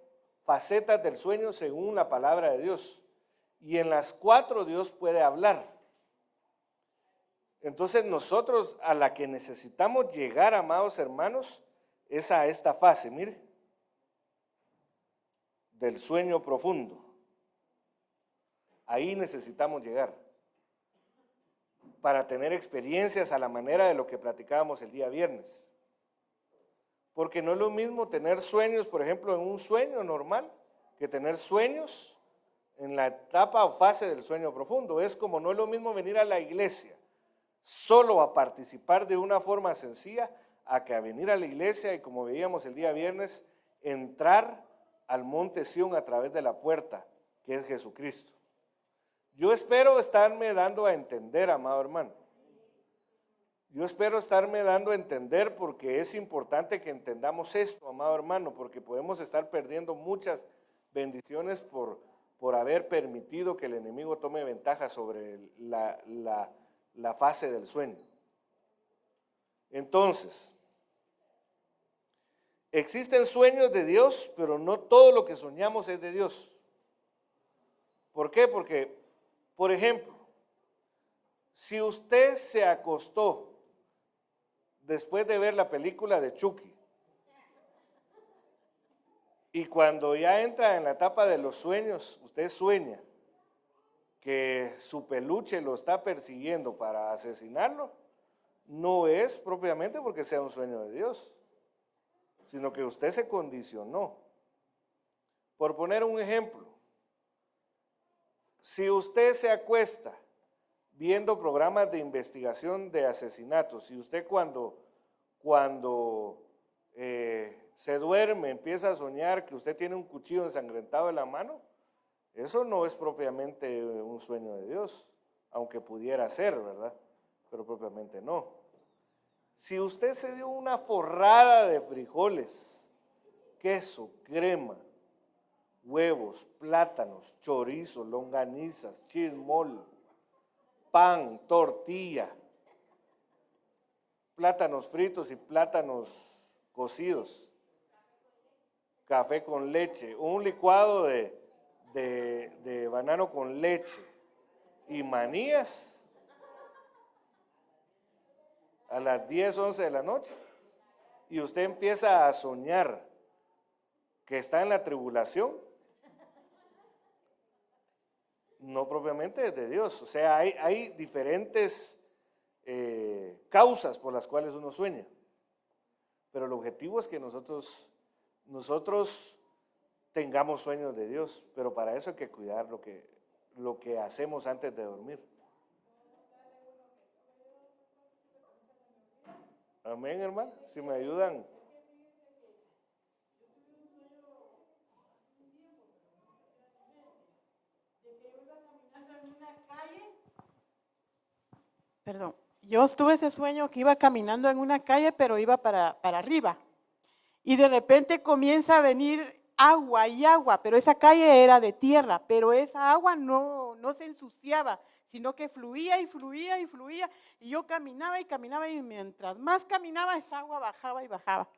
facetas del sueño según la palabra de Dios, y en las 4 Dios puede hablar. Entonces nosotros a la que necesitamos llegar, amados hermanos, es a esta fase, mire, del sueño profundo. Ahí necesitamos llegar para tener experiencias a la manera de lo que platicábamos el día viernes. Porque no es lo mismo tener sueños, por ejemplo, en un sueño normal, que tener sueños en la etapa o fase del sueño profundo. Es como no es lo mismo venir a la iglesia solo a participar de una forma sencilla, a que a venir a la iglesia y como veíamos el día viernes, entrar al monte Sión a través de la puerta, que es Jesucristo. Yo espero estarme dando a entender, amado hermano. Yo espero estarme dando a entender, porque es importante que entendamos esto, amado hermano, porque podemos estar perdiendo muchas bendiciones por haber permitido que el enemigo tome ventaja sobre la fase del sueño. Entonces, existen sueños de Dios, pero no todo lo que soñamos es de Dios. ¿Por qué? Porque, por ejemplo, si usted se acostó después de ver la película de Chucky, y cuando ya entra en la etapa de los sueños, usted sueña que su peluche lo está persiguiendo para asesinarlo, no es propiamente porque sea un sueño de Dios, sino que usted se condicionó. Por poner un ejemplo, si usted se acuesta viendo programas de investigación de asesinatos, si usted cuando se duerme empieza a soñar que usted tiene un cuchillo ensangrentado en la mano, eso no es propiamente un sueño de Dios, aunque pudiera ser, ¿verdad? Pero propiamente no. Si usted se dio una forrada de frijoles, queso, crema, huevos, plátanos, chorizo, longanizas, chismol, pan, tortilla, plátanos fritos y plátanos cocidos, café con leche, un licuado de banano con leche y manías a las 10, 11 de la noche, y usted empieza a soñar que está en la tribulación, no propiamente es de Dios. O sea, hay diferentes causas por las cuales uno sueña, pero el objetivo es que nosotros tengamos sueños de Dios, pero para eso hay que cuidar lo que hacemos antes de dormir. Amén, hermano. Si me ayudan. Perdón, yo tuve ese sueño que iba caminando en una calle, pero iba para arriba. Y de repente comienza a venir agua y agua, pero esa calle era de tierra, pero esa agua no se ensuciaba, sino que fluía y fluía y fluía. Y yo caminaba y mientras más caminaba, esa agua bajaba y bajaba.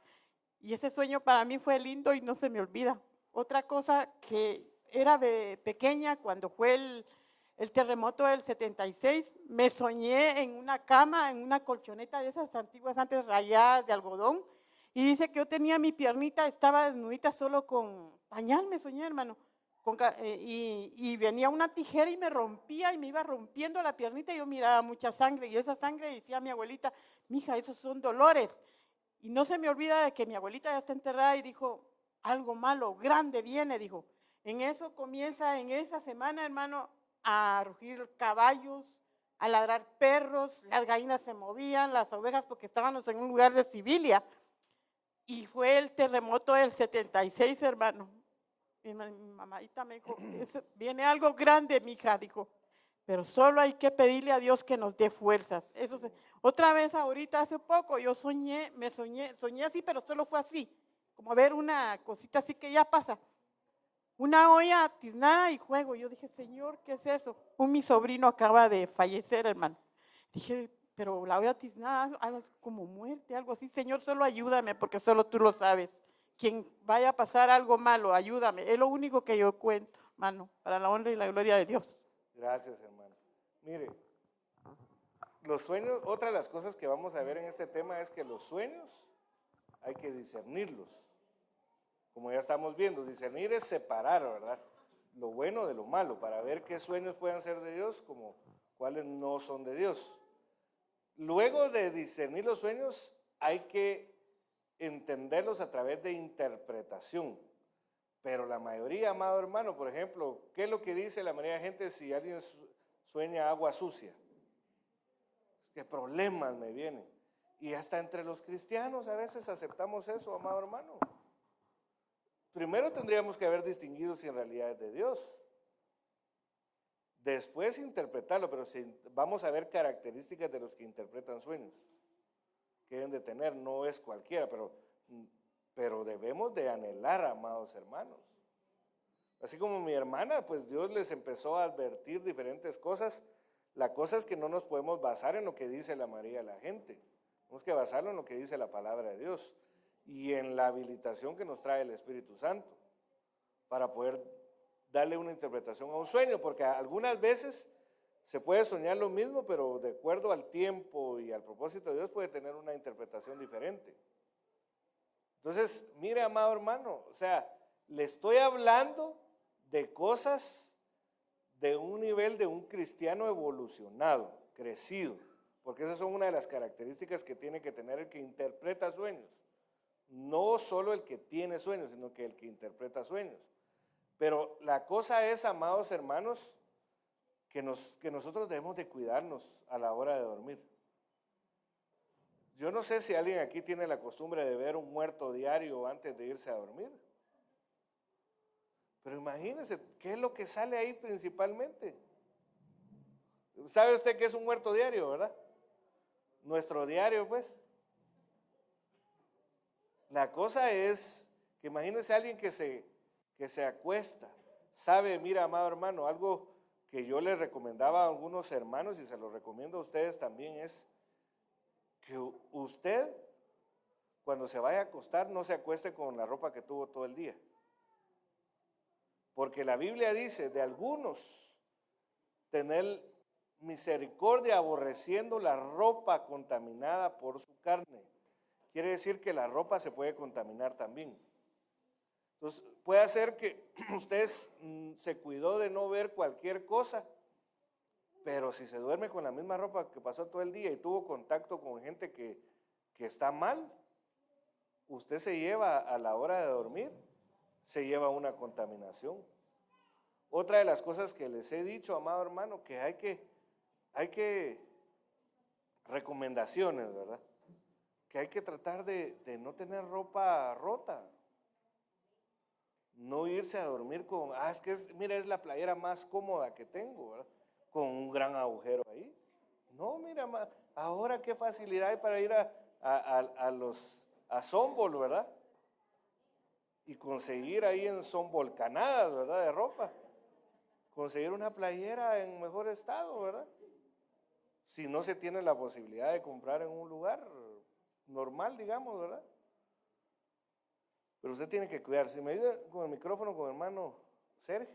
Y ese sueño para mí fue lindo y no se me olvida. Otra cosa que era pequeña, cuando fue el terremoto del 76, me soñé en una cama, en una colchoneta de esas antiguas antes rayadas de algodón, y dice que yo tenía mi piernita, estaba desnudita solo con pañal, me soñé, hermano, y venía una tijera y me rompía y me iba rompiendo la piernita y yo miraba mucha sangre, y esa sangre, decía mi abuelita, mija, esos son dolores. Y no se me olvida de que mi abuelita ya está enterrada y dijo, algo malo, grande viene, dijo. En eso comienza, en esa semana, hermano, a rugir caballos, a ladrar perros, las gallinas se movían, las ovejas, porque estábamos en un lugar de Sibilia. Y fue el terremoto del 76, hermano. Mi mamadita me dijo, viene algo grande, mija, dijo. Pero solo hay que pedirle a Dios que nos dé fuerzas. Otra vez ahorita, hace poco, yo soñé así, pero solo fue así, como ver una cosita así que ya pasa. Una olla tiznada y juego. Yo dije, Señor, ¿qué es eso? Mi sobrino acaba de fallecer, hermano. Dije, pero la olla tiznada, algo como muerte, algo así. Señor, solo ayúdame, porque solo tú lo sabes. Quien vaya a pasar algo malo, ayúdame. Es lo único que yo cuento, hermano, para la honra y la gloria de Dios. Gracias, hermano. Mire, los sueños, otra de las cosas que vamos a ver en este tema es que los sueños hay que discernirlos. Como ya estamos viendo, discernir es separar, ¿verdad? Lo bueno de lo malo, para ver qué sueños pueden ser de Dios, como cuáles no son de Dios. Luego de discernir los sueños, hay que entenderlos a través de interpretación. Pero la mayoría, amado hermano, por ejemplo, ¿qué es lo que dice la mayoría de gente si alguien sueña agua sucia? ¿Qué problemas me vienen? Y hasta entre los cristianos a veces aceptamos eso, amado hermano. primero tendríamos que haber distinguido si en realidad es de Dios. Después interpretarlo, pero si vamos a ver características de los que interpretan sueños que deben de tener, no es cualquiera, pero debemos de anhelar, amados hermanos. Así como mi hermana, pues Dios les empezó a advertir diferentes cosas. La cosa es que no nos podemos basar en lo que dice la María de la gente. Tenemos que basarlo en lo que dice la palabra de Dios y en la habilitación que nos trae el Espíritu Santo para poder darle una interpretación a un sueño, porque algunas veces se puede soñar lo mismo, pero de acuerdo al tiempo y al propósito de Dios puede tener una interpretación diferente. Entonces, mire, amado hermano, o sea, le estoy hablando de cosas de un nivel de un cristiano evolucionado, crecido, porque esas son una de las características que tiene que tener el que interpreta sueños. No solo el que tiene sueños, sino que el que interpreta sueños. Pero la cosa es, amados hermanos, que nosotros debemos de cuidarnos a la hora de dormir. Yo no sé si alguien aquí tiene la costumbre de ver un muerto diario antes de irse a dormir. Pero imagínense, ¿qué es lo que sale ahí principalmente? ¿Sabe usted qué es un muerto diario, verdad? Nuestro diario, pues. La cosa es que imagínense a alguien que se acuesta, sabe, mira, amado hermano, algo que yo les recomendaba a algunos hermanos y se lo recomiendo a ustedes también es que usted, cuando se vaya a acostar, no se acueste con la ropa que tuvo todo el día. Porque la Biblia dice de algunos tener misericordia aborreciendo la ropa contaminada por su carne. Quiere decir que la ropa se puede contaminar también. Entonces, puede ser que usted se cuidó de no ver cualquier cosa, pero si se duerme con la misma ropa que pasó todo el día y tuvo contacto con gente que está mal, usted se lleva a la hora de dormir, se lleva una contaminación. Otra de las cosas que les he dicho, amado hermano, que hay que recomendaciones, ¿verdad? Que hay que tratar de no tener ropa rota. No irse a dormir con, mira, es la playera más cómoda que tengo, ¿verdad? Con un gran agujero ahí. No, mira, ahora qué facilidad hay para ir a Sombol, ¿verdad? Y conseguir ahí en Sombolcanadas, ¿verdad? De ropa. Conseguir una playera en mejor estado, ¿verdad? Si no se tiene la posibilidad de comprar en un lugar normal, digamos, ¿verdad? Pero usted tiene que cuidarse. Si me ayuda con el micrófono con el hermano Sergio,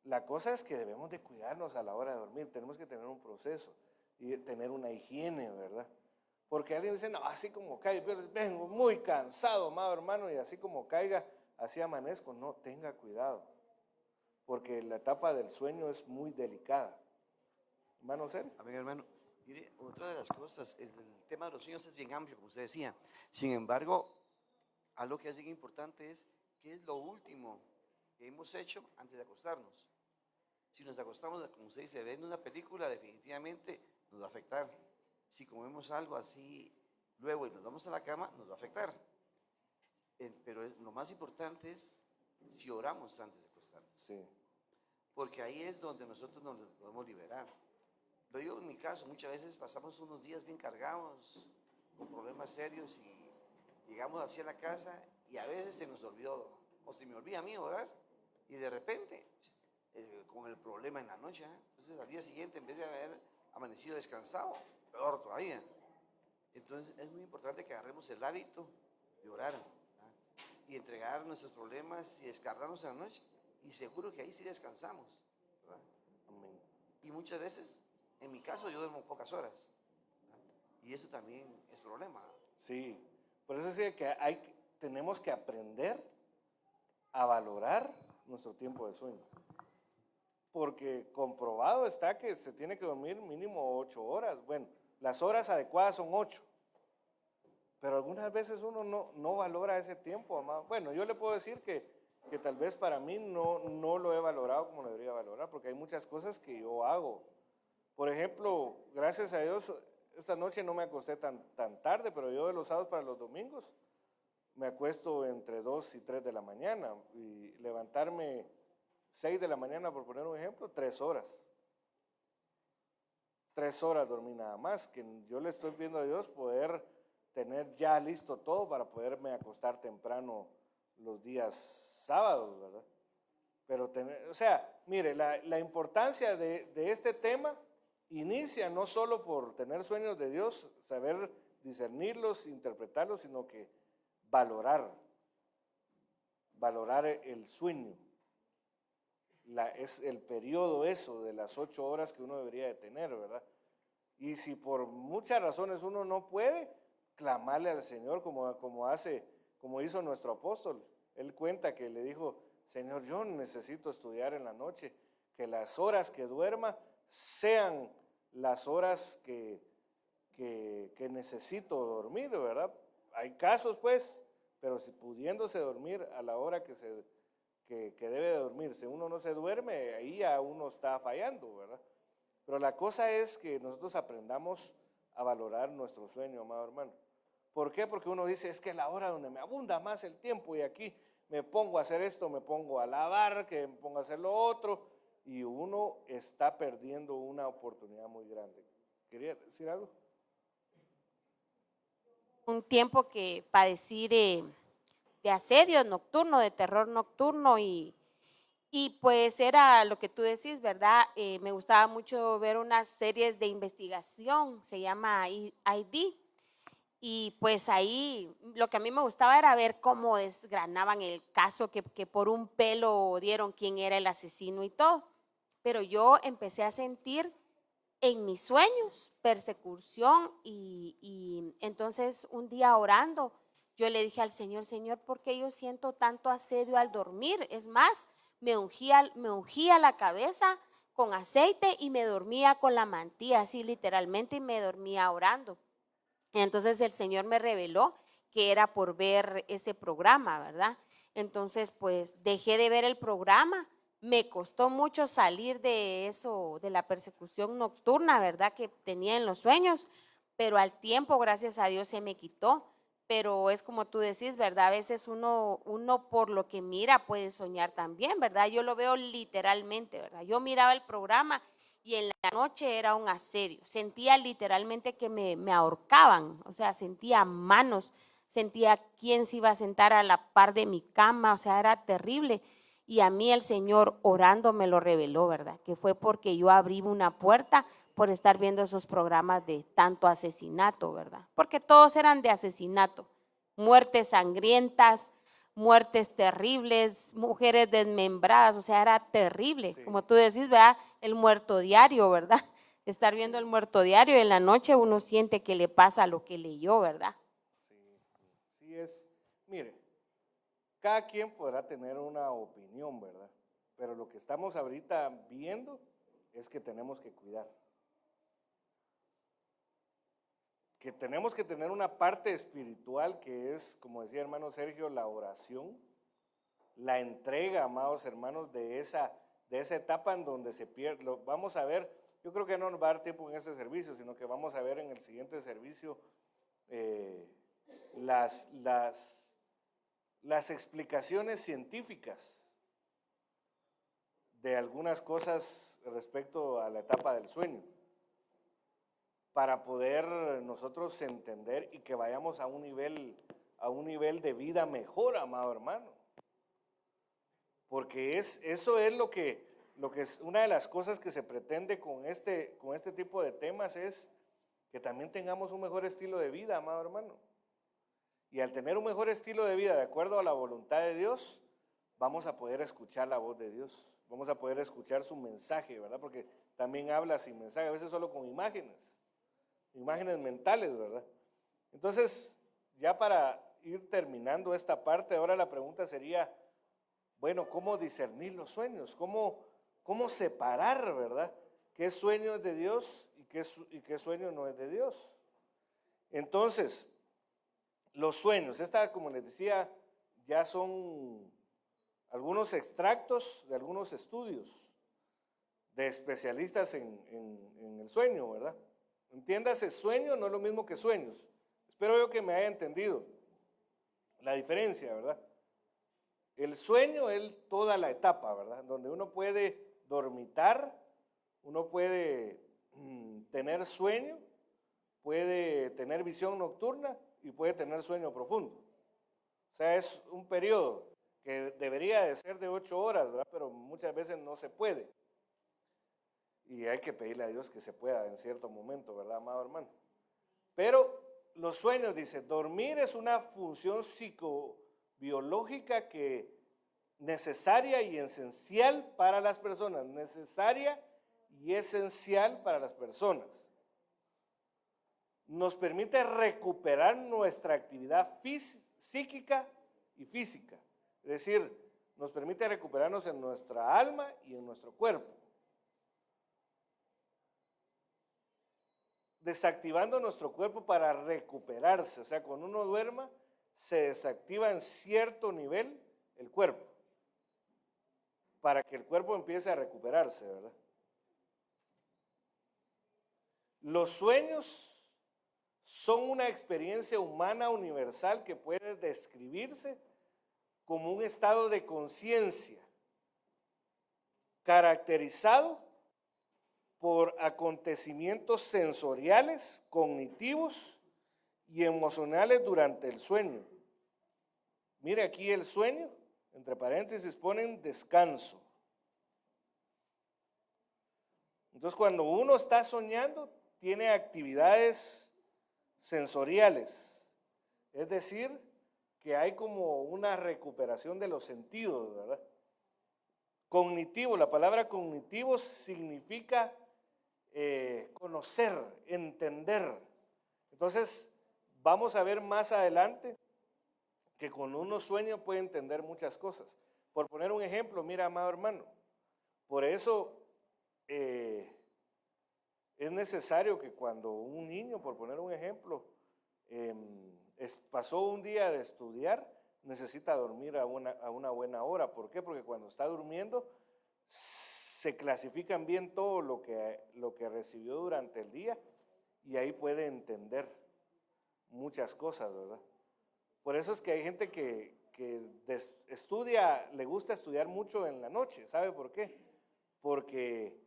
la cosa es que debemos de cuidarnos a la hora de dormir. Tenemos que tener un proceso y tener una higiene, ¿verdad? Porque alguien dice, no, así como caiga, pero vengo muy cansado, amado hermano, y así como caiga, así amanezco. No, tenga cuidado, porque la etapa del sueño es muy delicada. Hermano Sergio. A ver, hermano, mire, otra de las cosas, el tema de los sueños es bien amplio, como usted decía. Sin embargo, algo que es bien importante es qué es lo último que hemos hecho antes de acostarnos. Si nos acostamos, como usted dice, viendo una película, definitivamente nos va a afectar. Si comemos algo así luego y nos vamos a la cama, nos va a afectar. Pero lo más importante es si oramos antes de acostarnos. Sí. Porque ahí es donde nosotros nos podemos liberar. Lo digo en mi caso, muchas veces pasamos unos días bien cargados, con problemas serios y llegamos hacia la casa y a veces se nos olvidó, o se me olvida a mí orar y de repente, con el problema en la noche, entonces al día siguiente en vez de haber amanecido descansado, peor todavía. Entonces es muy importante que agarremos el hábito de orar, ¿verdad? Y entregar nuestros problemas y descargarnos en la noche y seguro que ahí sí descansamos, ¿verdad? Amén. Y muchas veces, en mi caso, yo duermo pocas horas, ¿verdad? Y eso también es problema. Sí, por eso sí que tenemos que aprender a valorar nuestro tiempo de sueño. Porque comprobado está que se tiene que dormir mínimo 8 horas. Bueno, las horas adecuadas son 8. Pero algunas veces uno no valora ese tiempo, amado. Bueno, yo le puedo decir que tal vez para mí no lo he valorado como lo debería valorar, porque hay muchas cosas que yo hago. Por ejemplo, gracias a Dios, esta noche no me acosté tan tarde, pero yo de los sábados para los domingos me acuesto entre 2 y 3 de la mañana y levantarme 6 de la mañana, por poner un ejemplo, 3 horas. 3 horas dormí nada más, que yo le estoy pidiendo a Dios poder tener ya listo todo para poderme acostar temprano los días sábados, ¿verdad? Pero o sea, mire, la importancia de este tema inicia no solo por tener sueños de Dios, saber discernirlos, interpretarlos, sino que valorar el sueño. Es el periodo eso de las 8 horas que uno debería de tener, ¿verdad? Y si por muchas razones uno no puede, clamarle al Señor como hizo nuestro apóstol. Él cuenta que le dijo, Señor, yo necesito estudiar en la noche, que las horas que duerma sean las horas que necesito dormir, ¿verdad? Hay casos pues, pero si pudiéndose dormir a la hora que debe de dormirse, uno no se duerme, ahí ya uno está fallando, ¿verdad? Pero la cosa es que nosotros aprendamos a valorar nuestro sueño, amado hermano. ¿Por qué? Porque uno dice, es que es la hora donde me abunda más el tiempo y aquí me pongo a hacer esto, me pongo a lavar, que me pongo a hacer lo otro, y uno está perdiendo una oportunidad muy grande. ¿Quería decir algo? Un tiempo que padecí de asedio nocturno, de terror nocturno y pues era lo que tú decís, ¿verdad? Me gustaba mucho ver unas series de investigación, se llama ID, y pues ahí lo que a mí me gustaba era ver cómo desgranaban el caso, que por un pelo dieron quién era el asesino y todo. Pero yo empecé a sentir en mis sueños persecución y entonces un día orando, yo le dije al Señor, Señor, ¿por qué yo siento tanto asedio al dormir? Es más, me ungía la cabeza con aceite y me dormía con la mantilla, así literalmente, y me dormía orando. Entonces el Señor me reveló que era por ver ese programa, ¿verdad? Entonces pues dejé de ver el programa, me costó mucho salir de eso, de la persecución nocturna, ¿verdad? Que tenía en los sueños, pero al tiempo, gracias a Dios, se me quitó. Pero es como tú decís, ¿verdad? A veces uno por lo que mira puede soñar también, ¿verdad? Yo lo veo literalmente, ¿verdad? Yo miraba el programa y en la noche era un asedio. Sentía literalmente que me ahorcaban, o sea, sentía manos, sentía quién se iba a sentar a la par de mi cama, o sea, era terrible. Y a mí el Señor orando me lo reveló, ¿verdad? Que fue porque yo abrí una puerta por estar viendo esos programas de tanto asesinato, ¿verdad? Porque todos eran de asesinato, muertes sangrientas, muertes terribles, mujeres desmembradas, o sea, era terrible. Sí. Como tú decís, ¿verdad? El muerto diario, ¿verdad? Estar viendo el muerto diario y en la noche uno siente que le pasa lo que leyó, ¿verdad? Sí es. Mire, cada quien podrá tener una opinión, ¿verdad? Pero lo que estamos ahorita viendo es que tenemos que cuidar. Que tenemos que tener una parte espiritual que es, como decía hermano Sergio, la oración, la entrega, amados hermanos, de esa etapa en donde se pierde. Vamos a ver, yo creo que no nos va a dar tiempo en este servicio, sino que vamos a ver en el siguiente servicio las explicaciones científicas de algunas cosas respecto a la etapa del sueño, para poder nosotros entender y que vayamos a un nivel de vida mejor, amado hermano. Porque eso es lo que es una de las cosas que se pretende con este tipo de temas, es que también tengamos un mejor estilo de vida, amado hermano. Y al tener un mejor estilo de vida de acuerdo a la voluntad de Dios, vamos a poder escuchar la voz de Dios, vamos a poder escuchar su mensaje, ¿verdad? Porque también habla sin mensaje, a veces solo con imágenes mentales, ¿verdad? Entonces, ya para ir terminando esta parte, ahora la pregunta sería, bueno, ¿cómo discernir los sueños? ¿Cómo separar, verdad? ¿Qué sueño es de Dios y qué sueño no es de Dios? Entonces, los sueños, como les decía, ya son algunos extractos de algunos estudios de especialistas en el sueño, ¿verdad? Entiéndase, sueño no es lo mismo que sueños. Espero yo que me haya entendido. la diferencia, ¿verdad? El sueño es toda la etapa, ¿verdad? Donde uno puede dormitar, uno puede tener sueño, puede tener visión nocturna y puede tener sueño profundo. O sea, es un periodo que debería de ser de 8 horas, ¿verdad? Pero muchas veces no se puede. Y hay que pedirle a Dios que se pueda en cierto momento, ¿verdad, amado hermano? Pero los sueños, dice, dormir es una función psicobiológica que necesaria y esencial para las personas, necesaria y esencial para las personas. Nos permite recuperar nuestra actividad psíquica y física, es decir, nos permite recuperarnos en nuestra alma y en nuestro cuerpo, desactivando nuestro cuerpo para recuperarse. O sea, cuando uno duerma, se desactiva en cierto nivel el cuerpo, para que el cuerpo empiece a recuperarse, ¿verdad? Los sueños son una experiencia humana universal que puede describirse como un estado de conciencia caracterizado por acontecimientos sensoriales, cognitivos y emocionales durante el sueño. Mire aquí el sueño, entre paréntesis ponen descanso. Entonces cuando uno está soñando, tiene actividades sensoriales, es decir, que hay como una recuperación de los sentidos, ¿verdad? Cognitivo, la palabra cognitivo significa conocer, entender. Entonces, vamos a ver más adelante que con uno sueño puede entender muchas cosas. Por poner un ejemplo, mira, amado hermano, por eso es necesario que cuando un niño, por poner un ejemplo, pasó un día de estudiar, necesita dormir a una buena hora. ¿Por qué? Porque cuando está durmiendo se clasifican bien todo lo que recibió durante el día y ahí puede entender muchas cosas, ¿verdad? Por eso es que hay gente que estudia, le gusta estudiar mucho en la noche. ¿Sabe por qué? Porque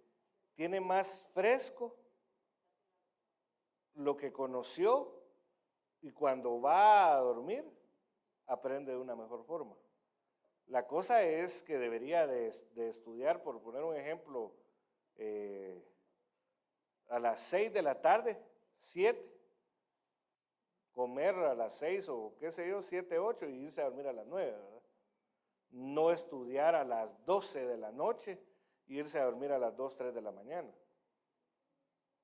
tiene más fresco lo que conoció y cuando va a dormir aprende de una mejor forma. La cosa es que debería de estudiar, por poner un ejemplo, a las 6 de la tarde, 7, comer a las 6 o qué sé yo, 7, 8 y irse a dormir a las 9, ¿verdad? No estudiar a las 12 de la noche e irse a dormir a las 2, 3 de la mañana.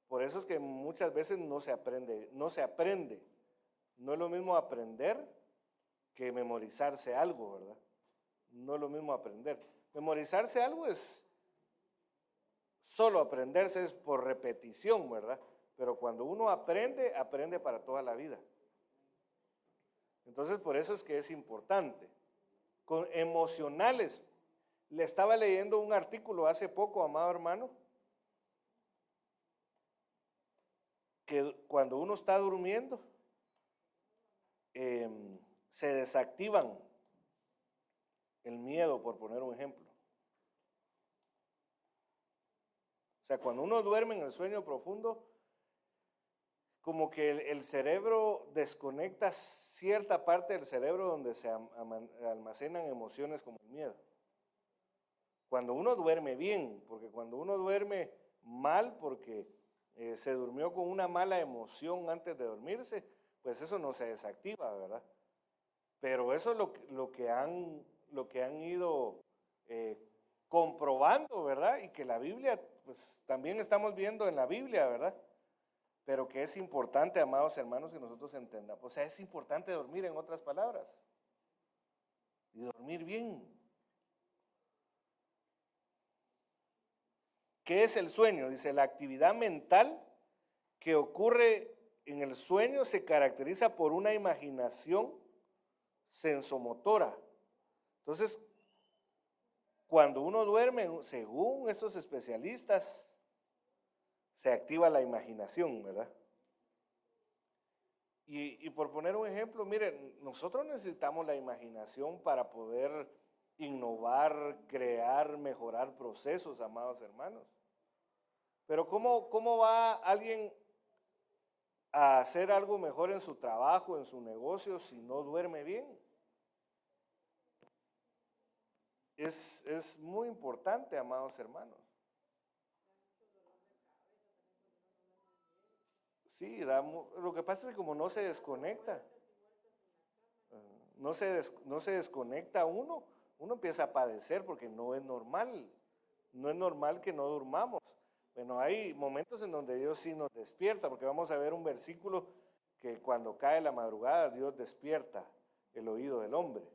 Por eso es que muchas veces no se aprende. No es lo mismo aprender que memorizarse algo, ¿verdad? No es lo mismo aprender. Memorizarse algo es solo aprenderse, es por repetición, ¿verdad? Pero cuando uno aprende, aprende para toda la vida. Entonces, por eso es que es importante. Con emocionales, le estaba leyendo un artículo hace poco, amado hermano, que cuando uno está durmiendo, se desactivan el miedo, por poner un ejemplo. O sea, cuando uno duerme en el sueño profundo, como que el cerebro desconecta cierta parte del cerebro donde se almacenan emociones como el miedo. Cuando uno duerme bien, porque cuando uno duerme mal porque se durmió con una mala emoción antes de dormirse, pues eso no se desactiva, ¿verdad? Pero eso es lo que han ido comprobando, ¿verdad? Y que la Biblia, pues también estamos viendo en la Biblia, ¿verdad? Pero que es importante, amados hermanos, que nosotros entendamos. O sea, es importante dormir, en otras palabras, y dormir bien. ¿Qué es el sueño? Dice, la actividad mental que ocurre en el sueño se caracteriza por una imaginación sensomotora. Entonces, cuando uno duerme, según estos especialistas, se activa la imaginación, ¿verdad? Y por poner un ejemplo, miren, nosotros necesitamos la imaginación para poder innovar, crear, mejorar procesos, amados hermanos. Pero ¿cómo va alguien a hacer algo mejor en su trabajo, en su negocio, si no duerme bien? Es muy importante, amados hermanos. Sí, lo que pasa es que como no se desconecta, no se desconecta uno empieza a padecer porque no es normal. No es normal que no durmamos. Bueno, hay momentos en donde Dios sí nos despierta, porque vamos a ver un versículo que cuando cae la madrugada, Dios despierta el oído del hombre.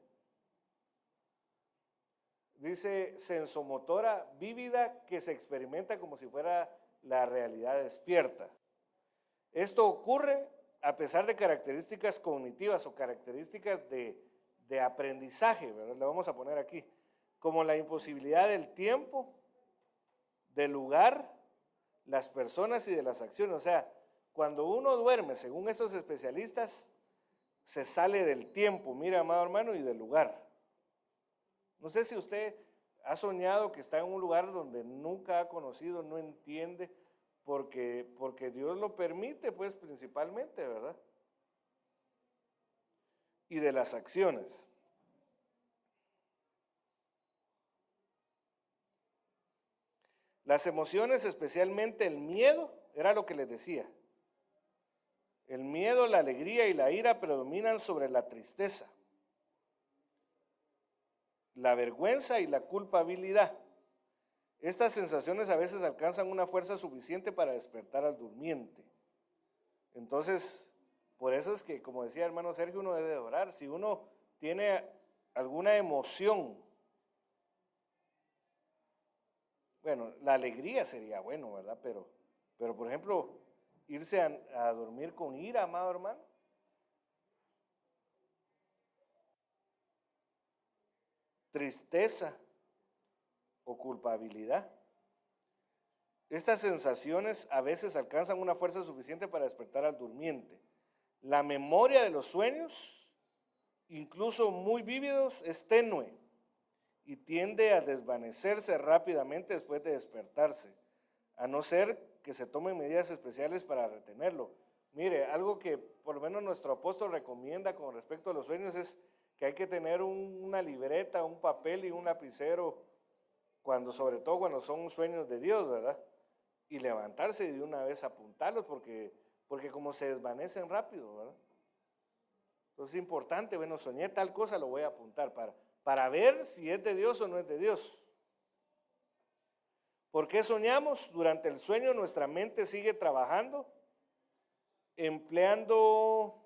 Dice, sensomotora vívida que se experimenta como si fuera la realidad despierta. Esto ocurre a pesar de características cognitivas o características de aprendizaje, ¿verdad? Le vamos a poner aquí, como la imposibilidad del tiempo, del lugar, las personas y de las acciones. O sea, cuando uno duerme, según estos especialistas, se sale del tiempo, mira, amado hermano, y del lugar. No sé si usted ha soñado que está en un lugar donde nunca ha conocido, no entiende, porque Dios lo permite, pues, principalmente, ¿verdad? Y de las acciones. Las emociones, especialmente el miedo, era lo que les decía. El miedo, la alegría y la ira predominan sobre la tristeza, la vergüenza y la culpabilidad. Estas sensaciones a veces alcanzan una fuerza suficiente para despertar al durmiente. Entonces, por eso es que, como decía hermano Sergio, uno debe orar. Si uno tiene alguna emoción, bueno, la alegría sería bueno, ¿verdad? Pero por ejemplo, irse a dormir con ira, amado hermano. Tristeza o culpabilidad. Estas sensaciones a veces alcanzan una fuerza suficiente para despertar al durmiente. La memoria de los sueños, incluso muy vívidos, es tenue y tiende a desvanecerse rápidamente después de despertarse, a no ser que se tomen medidas especiales para retenerlo. Mire, algo que por lo menos nuestro apóstol recomienda con respecto a los sueños es que hay que tener una libreta, un papel y un lapicero, sobre todo cuando son sueños de Dios, ¿verdad? Y levantarse y de una vez apuntarlos porque como se desvanecen rápido, ¿verdad? Entonces es importante, bueno, soñé tal cosa, lo voy a apuntar para ver si es de Dios o no es de Dios. ¿Por qué soñamos? Durante el sueño nuestra mente sigue trabajando, empleando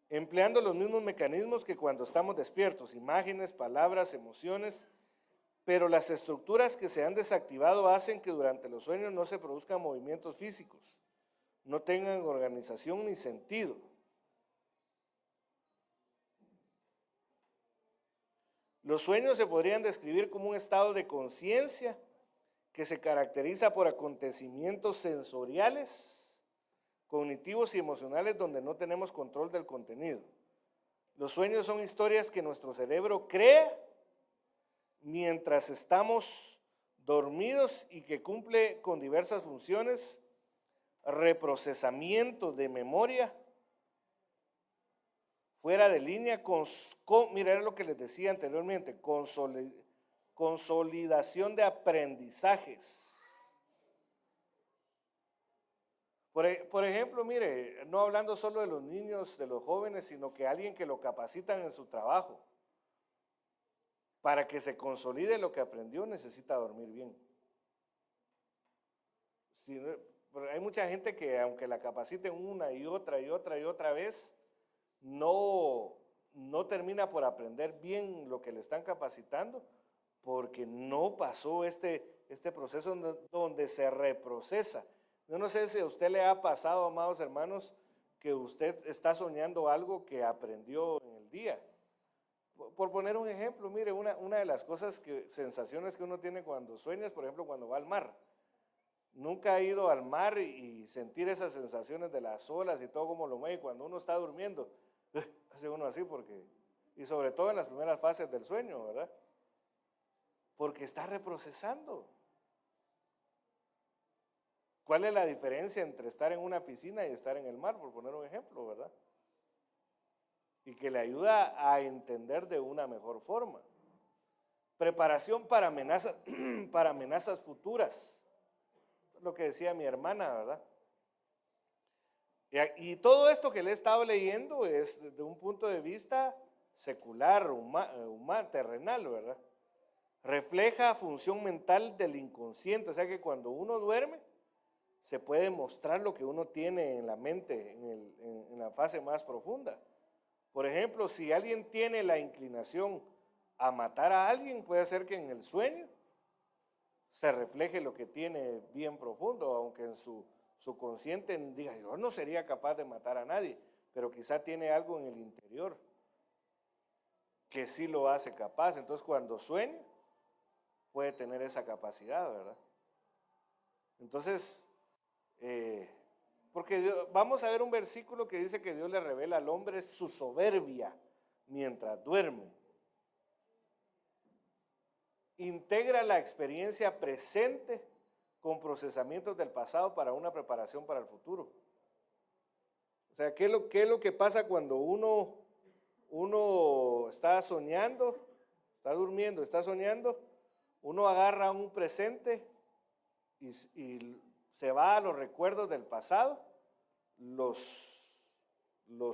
los mismos mecanismos que cuando estamos despiertos, imágenes, palabras, emociones, pero las estructuras que se han desactivado hacen que durante los sueños no se produzcan movimientos físicos, no tengan organización ni sentido. Los sueños se podrían describir como un estado de conciencia que se caracteriza por acontecimientos sensoriales, cognitivos y emocionales donde no tenemos control del contenido. Los sueños son historias que nuestro cerebro crea mientras estamos dormidos y que cumple con diversas funciones, reprocesamiento de memoria, fuera de línea, mira, era lo que les decía anteriormente, consolidación de aprendizajes. Por ejemplo, mire, no hablando solo de los niños, de los jóvenes, sino que alguien que lo capacitan en su trabajo. Para que se consolide lo que aprendió necesita dormir bien. Hay mucha gente que aunque la capaciten una y otra vez, no termina por aprender bien lo que le están capacitando porque no pasó este proceso donde se reprocesa. Yo no sé si a usted le ha pasado, amados hermanos, que usted está soñando algo que aprendió en el día. Por poner un ejemplo, mire, una de las sensaciones que uno tiene cuando sueña es, por ejemplo, cuando va al mar. Nunca ha ido al mar y sentir esas sensaciones de las olas y todo como lo mueve. Cuando uno está durmiendo, hace uno así porque, y sobre todo en las primeras fases del sueño, ¿verdad? Porque está reprocesando. ¿Cuál es la diferencia entre estar en una piscina y estar en el mar, por poner un ejemplo, verdad? Y que le ayuda a entender de una mejor forma. Preparación para amenazas, para amenazas futuras. Lo que decía mi hermana, ¿verdad? Y todo esto que le he estado leyendo es desde un punto de vista secular, humano, terrenal, ¿verdad? Refleja función mental del inconsciente, o sea que cuando uno duerme, se puede mostrar lo que uno tiene en la mente, en la fase más profunda. Por ejemplo, si alguien tiene la inclinación a matar a alguien, puede ser que en el sueño se refleje lo que tiene bien profundo, aunque en su consciente diga, yo no sería capaz de matar a nadie, pero quizá tiene algo en el interior que sí lo hace capaz. Entonces cuando sueña, puede tener esa capacidad, ¿verdad? Entonces, porque vamos a ver un versículo que dice que Dios le revela al hombre su soberbia mientras duerme. Integra la experiencia presente con procesamientos del pasado para una preparación para el futuro. O sea, ¿qué es lo que pasa cuando uno está soñando, está durmiendo, está soñando? Uno agarra un presente y se va a los recuerdos del pasado, los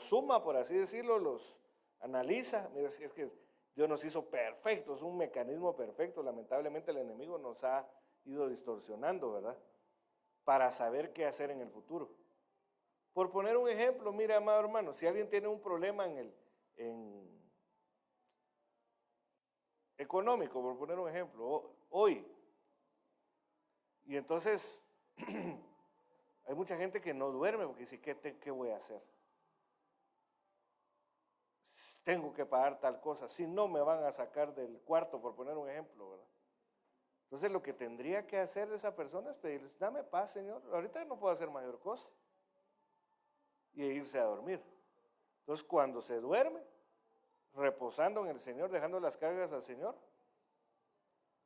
suma, por así decirlo, los analiza. Mira, es que Dios nos hizo perfectos, es un mecanismo perfecto. Lamentablemente el enemigo nos ha ido distorsionando, ¿verdad? Para saber qué hacer en el futuro. Por poner un ejemplo, mira, amado hermano, si alguien tiene un problema económico, por poner un ejemplo, hoy, y entonces hay mucha gente que no duerme porque dice, ¿qué voy a hacer? Tengo que pagar tal cosa, si no me van a sacar del cuarto, por poner un ejemplo, ¿verdad? Entonces lo que tendría que hacer esa persona es pedirles, dame paz, Señor, ahorita no puedo hacer mayor cosa, y irse a dormir. Entonces cuando se duerme, reposando en el Señor, dejando las cargas al Señor,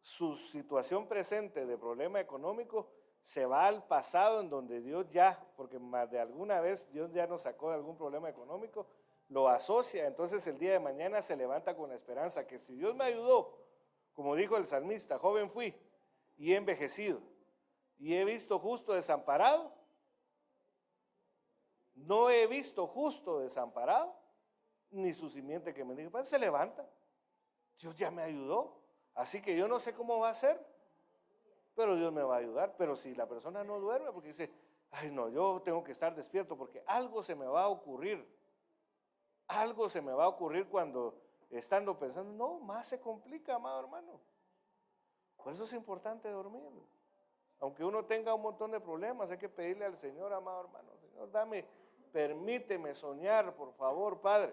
su situación presente de problema económico se va al pasado en donde Dios ya, porque más de alguna vez Dios ya nos sacó de algún problema económico, lo asocia. Entonces el día de mañana se levanta con la esperanza que si Dios me ayudó, como dijo el salmista, joven fui y he envejecido y he visto justo desamparado, no he visto justo desamparado, ni su simiente que me dijo, pues se levanta, Dios ya me ayudó, así que yo no sé cómo va a ser, pero Dios me va a ayudar. Pero si la persona no duerme porque dice, ay no, yo tengo que estar despierto porque algo se me va a ocurrir, algo se me va a ocurrir cuando estando pensando, no, más se complica, amado hermano. Por eso es importante dormir. Aunque uno tenga un montón de problemas, hay que pedirle al Señor, amado hermano, Señor, permíteme soñar, por favor, Padre.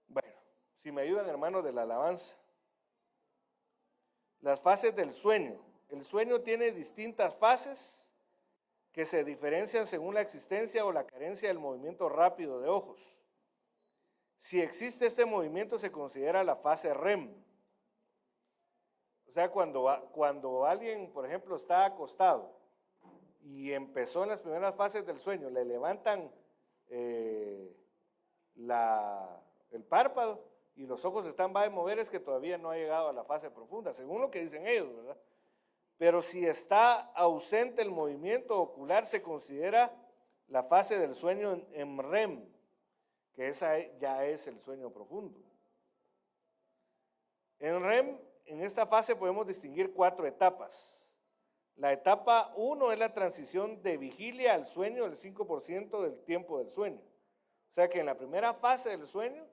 Bueno, si me ayudan, hermanos de la alabanza. Las fases del sueño. El sueño tiene distintas fases que se diferencian según la existencia o la carencia del movimiento rápido de ojos. Si existe este movimiento, se considera la fase REM. O sea, cuando alguien, por ejemplo, está acostado y empezó en las primeras fases del sueño, le levantan el párpado y los ojos están va a mover, es que todavía no ha llegado a la fase profunda, según lo que dicen ellos, ¿verdad? Pero si está ausente el movimiento ocular, se considera la fase del sueño en REM, que esa ya es el sueño profundo. En REM, en esta fase podemos distinguir 4 etapas. La etapa 1 es la transición de vigilia al sueño, el 5% del tiempo del sueño. O sea que en la primera fase del sueño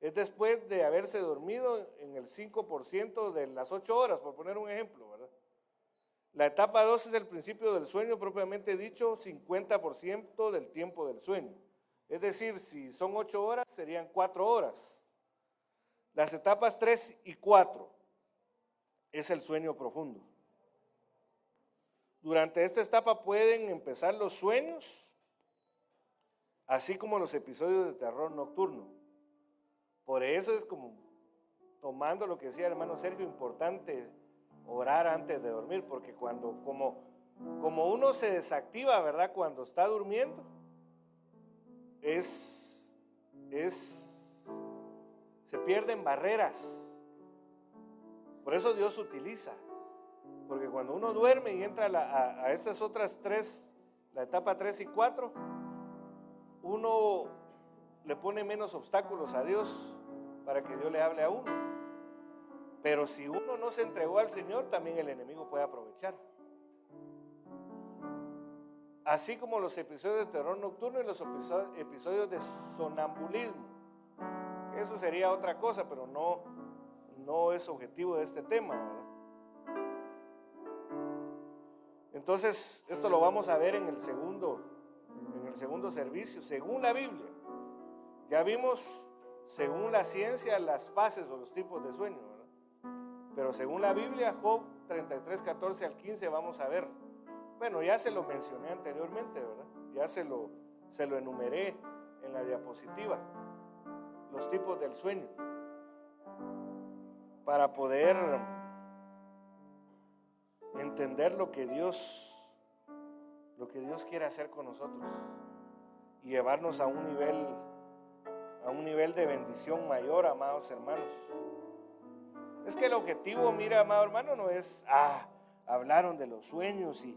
es después de haberse dormido en el 5% de las 8 horas, por poner un ejemplo, ¿verdad? La etapa 2 es el principio del sueño, propiamente dicho, 50% del tiempo del sueño. Es decir, si son 8 horas, serían 4 horas. Las etapas 3 y 4 es el sueño profundo. durante esta etapa pueden empezar los sueños, así como los episodios de terror nocturno. Por eso es como, tomando lo que decía el hermano Sergio, importante orar antes de dormir, porque como uno se desactiva, ¿verdad? Cuando está durmiendo, se pierden barreras. Por eso Dios utiliza, porque cuando uno duerme y entra a estas otras tres, la etapa 3 y 4, uno le pone menos obstáculos a Dios para que Dios le hable a uno. Pero si uno no se entregó al Señor, también el enemigo puede aprovechar. Así como los episodios de terror nocturno y los episodios de sonambulismo. Eso sería otra cosa, pero no es objetivo de este tema, ¿verdad? Entonces, esto lo vamos a ver en el segundo servicio, según la Biblia. Ya vimos, según la ciencia, las fases o los tipos de sueño, ¿verdad? Pero según la Biblia, Job 33, 14 al 15, vamos a ver. Bueno, ya se lo mencioné anteriormente, ¿verdad? Ya se lo enumeré en la diapositiva. Los tipos del sueño. Para poder entender lo que Dios quiere hacer con nosotros y llevarnos a un nivel de bendición mayor, amados hermanos. Es que el objetivo, mira, amado hermano, no es, hablaron de los sueños y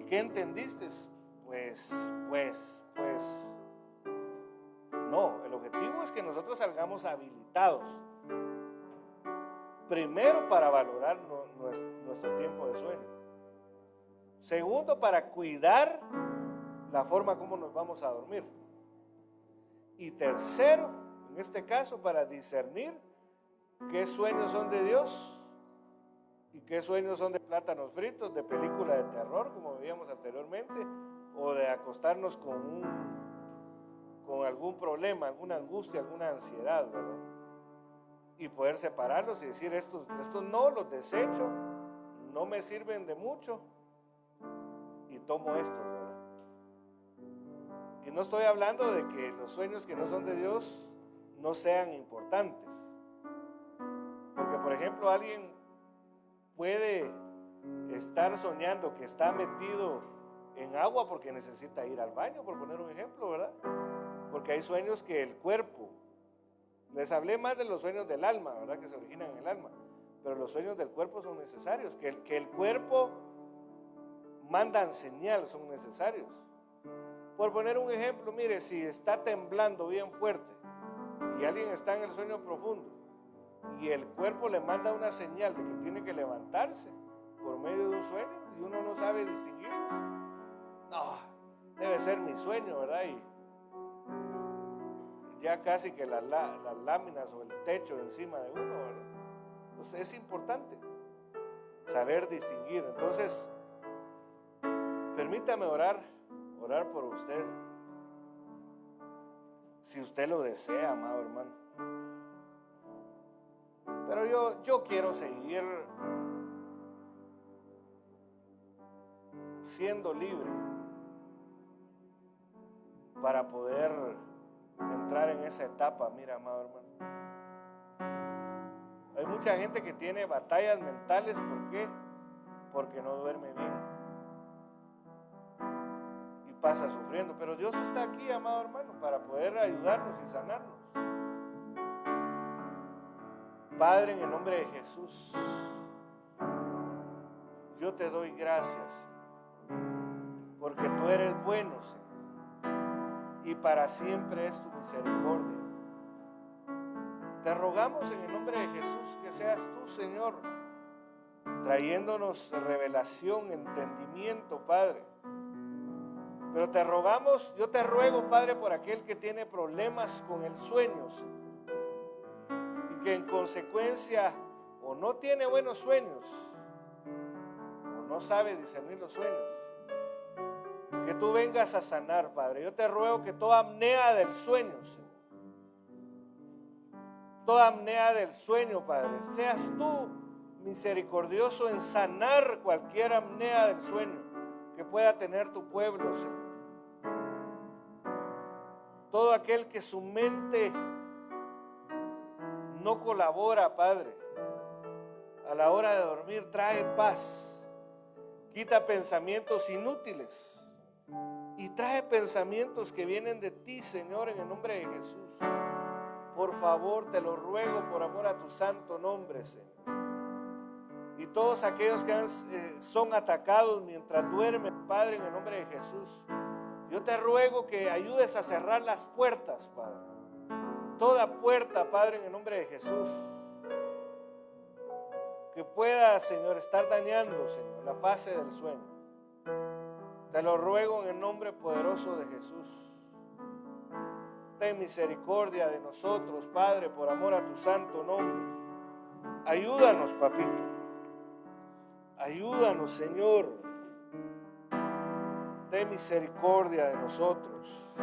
¿qué entendiste? Pues, no, el objetivo es que nosotros salgamos habilitados. Primero, para valorar nuestro tiempo de sueño. Segundo, para cuidar la forma como nos vamos a dormir. Y tercero, en este caso, para discernir qué sueños son de Dios y qué sueños son de plátanos fritos, de película de terror, como veíamos anteriormente, o de acostarnos con algún problema, alguna angustia, alguna ansiedad, ¿verdad? Y poder separarlos y decir, estos no los desecho, no me sirven de mucho y tomo estos, ¿verdad? Y no estoy hablando de que los sueños que no son de Dios no sean importantes, porque por ejemplo alguien puede estar soñando que está metido en agua porque necesita ir al baño, por poner un ejemplo, ¿verdad? Porque hay sueños que el cuerpo, les hablé más de los sueños del alma, ¿verdad? Que se originan en el alma, pero los sueños del cuerpo son necesarios, que el cuerpo mandan señal, son necesarios. Por poner un ejemplo, mire, si está temblando bien fuerte y alguien está en el sueño profundo y el cuerpo le manda una señal de que tiene que levantarse por medio de un sueño y uno no sabe distinguirlos, no, debe ser mi sueño, ¿verdad? Y ya casi que las láminas o el techo encima de uno, ¿verdad? Entonces es importante saber distinguir. Entonces, permítame orar por usted, si usted lo desea, amado hermano. Pero yo quiero seguir siendo libre para poder entrar en esa etapa. Mira, amado hermano, hay mucha gente que tiene batallas mentales. ¿Por qué? Porque no duerme bien y pasa sufriendo. Pero Dios está aquí, amado hermano, para poder ayudarnos y sanarnos. Padre, en el nombre de Jesús, yo te doy gracias porque tú eres bueno, Señor, y para siempre es tu misericordia. Te rogamos en el nombre de Jesús que seas tú, Señor, trayéndonos revelación, entendimiento, Padre. Pero te rogamos, yo te ruego, Padre, por aquel que tiene problemas con el sueño, Señor, y que en consecuencia o no tiene buenos sueños o no sabe discernir los sueños. Que tú vengas a sanar, Padre. Yo te ruego que toda apnea del sueño, Señor, toda apnea del sueño, Padre, seas tú misericordioso en sanar cualquier apnea del sueño. que pueda tener tu pueblo, Señor. Todo aquel que su mente no colabora, Padre, a la hora de dormir, trae paz, quita pensamientos inútiles y trae pensamientos que vienen de ti, Señor, en el nombre de Jesús. Por favor, te lo ruego por amor a tu santo nombre, Señor. Y todos aquellos que son atacados mientras duermen, Padre, en el nombre de Jesús, yo te ruego que ayudes a cerrar las puertas, Padre. Toda puerta, Padre, en el nombre de Jesús, que pueda, Señor, estar dañando, Señor, la fase del sueño. Te lo ruego en el nombre poderoso de Jesús. Ten misericordia de nosotros, Padre, por amor a tu santo nombre. Ayúdanos, papito. Ayúdanos, Señor. Ten misericordia de nosotros.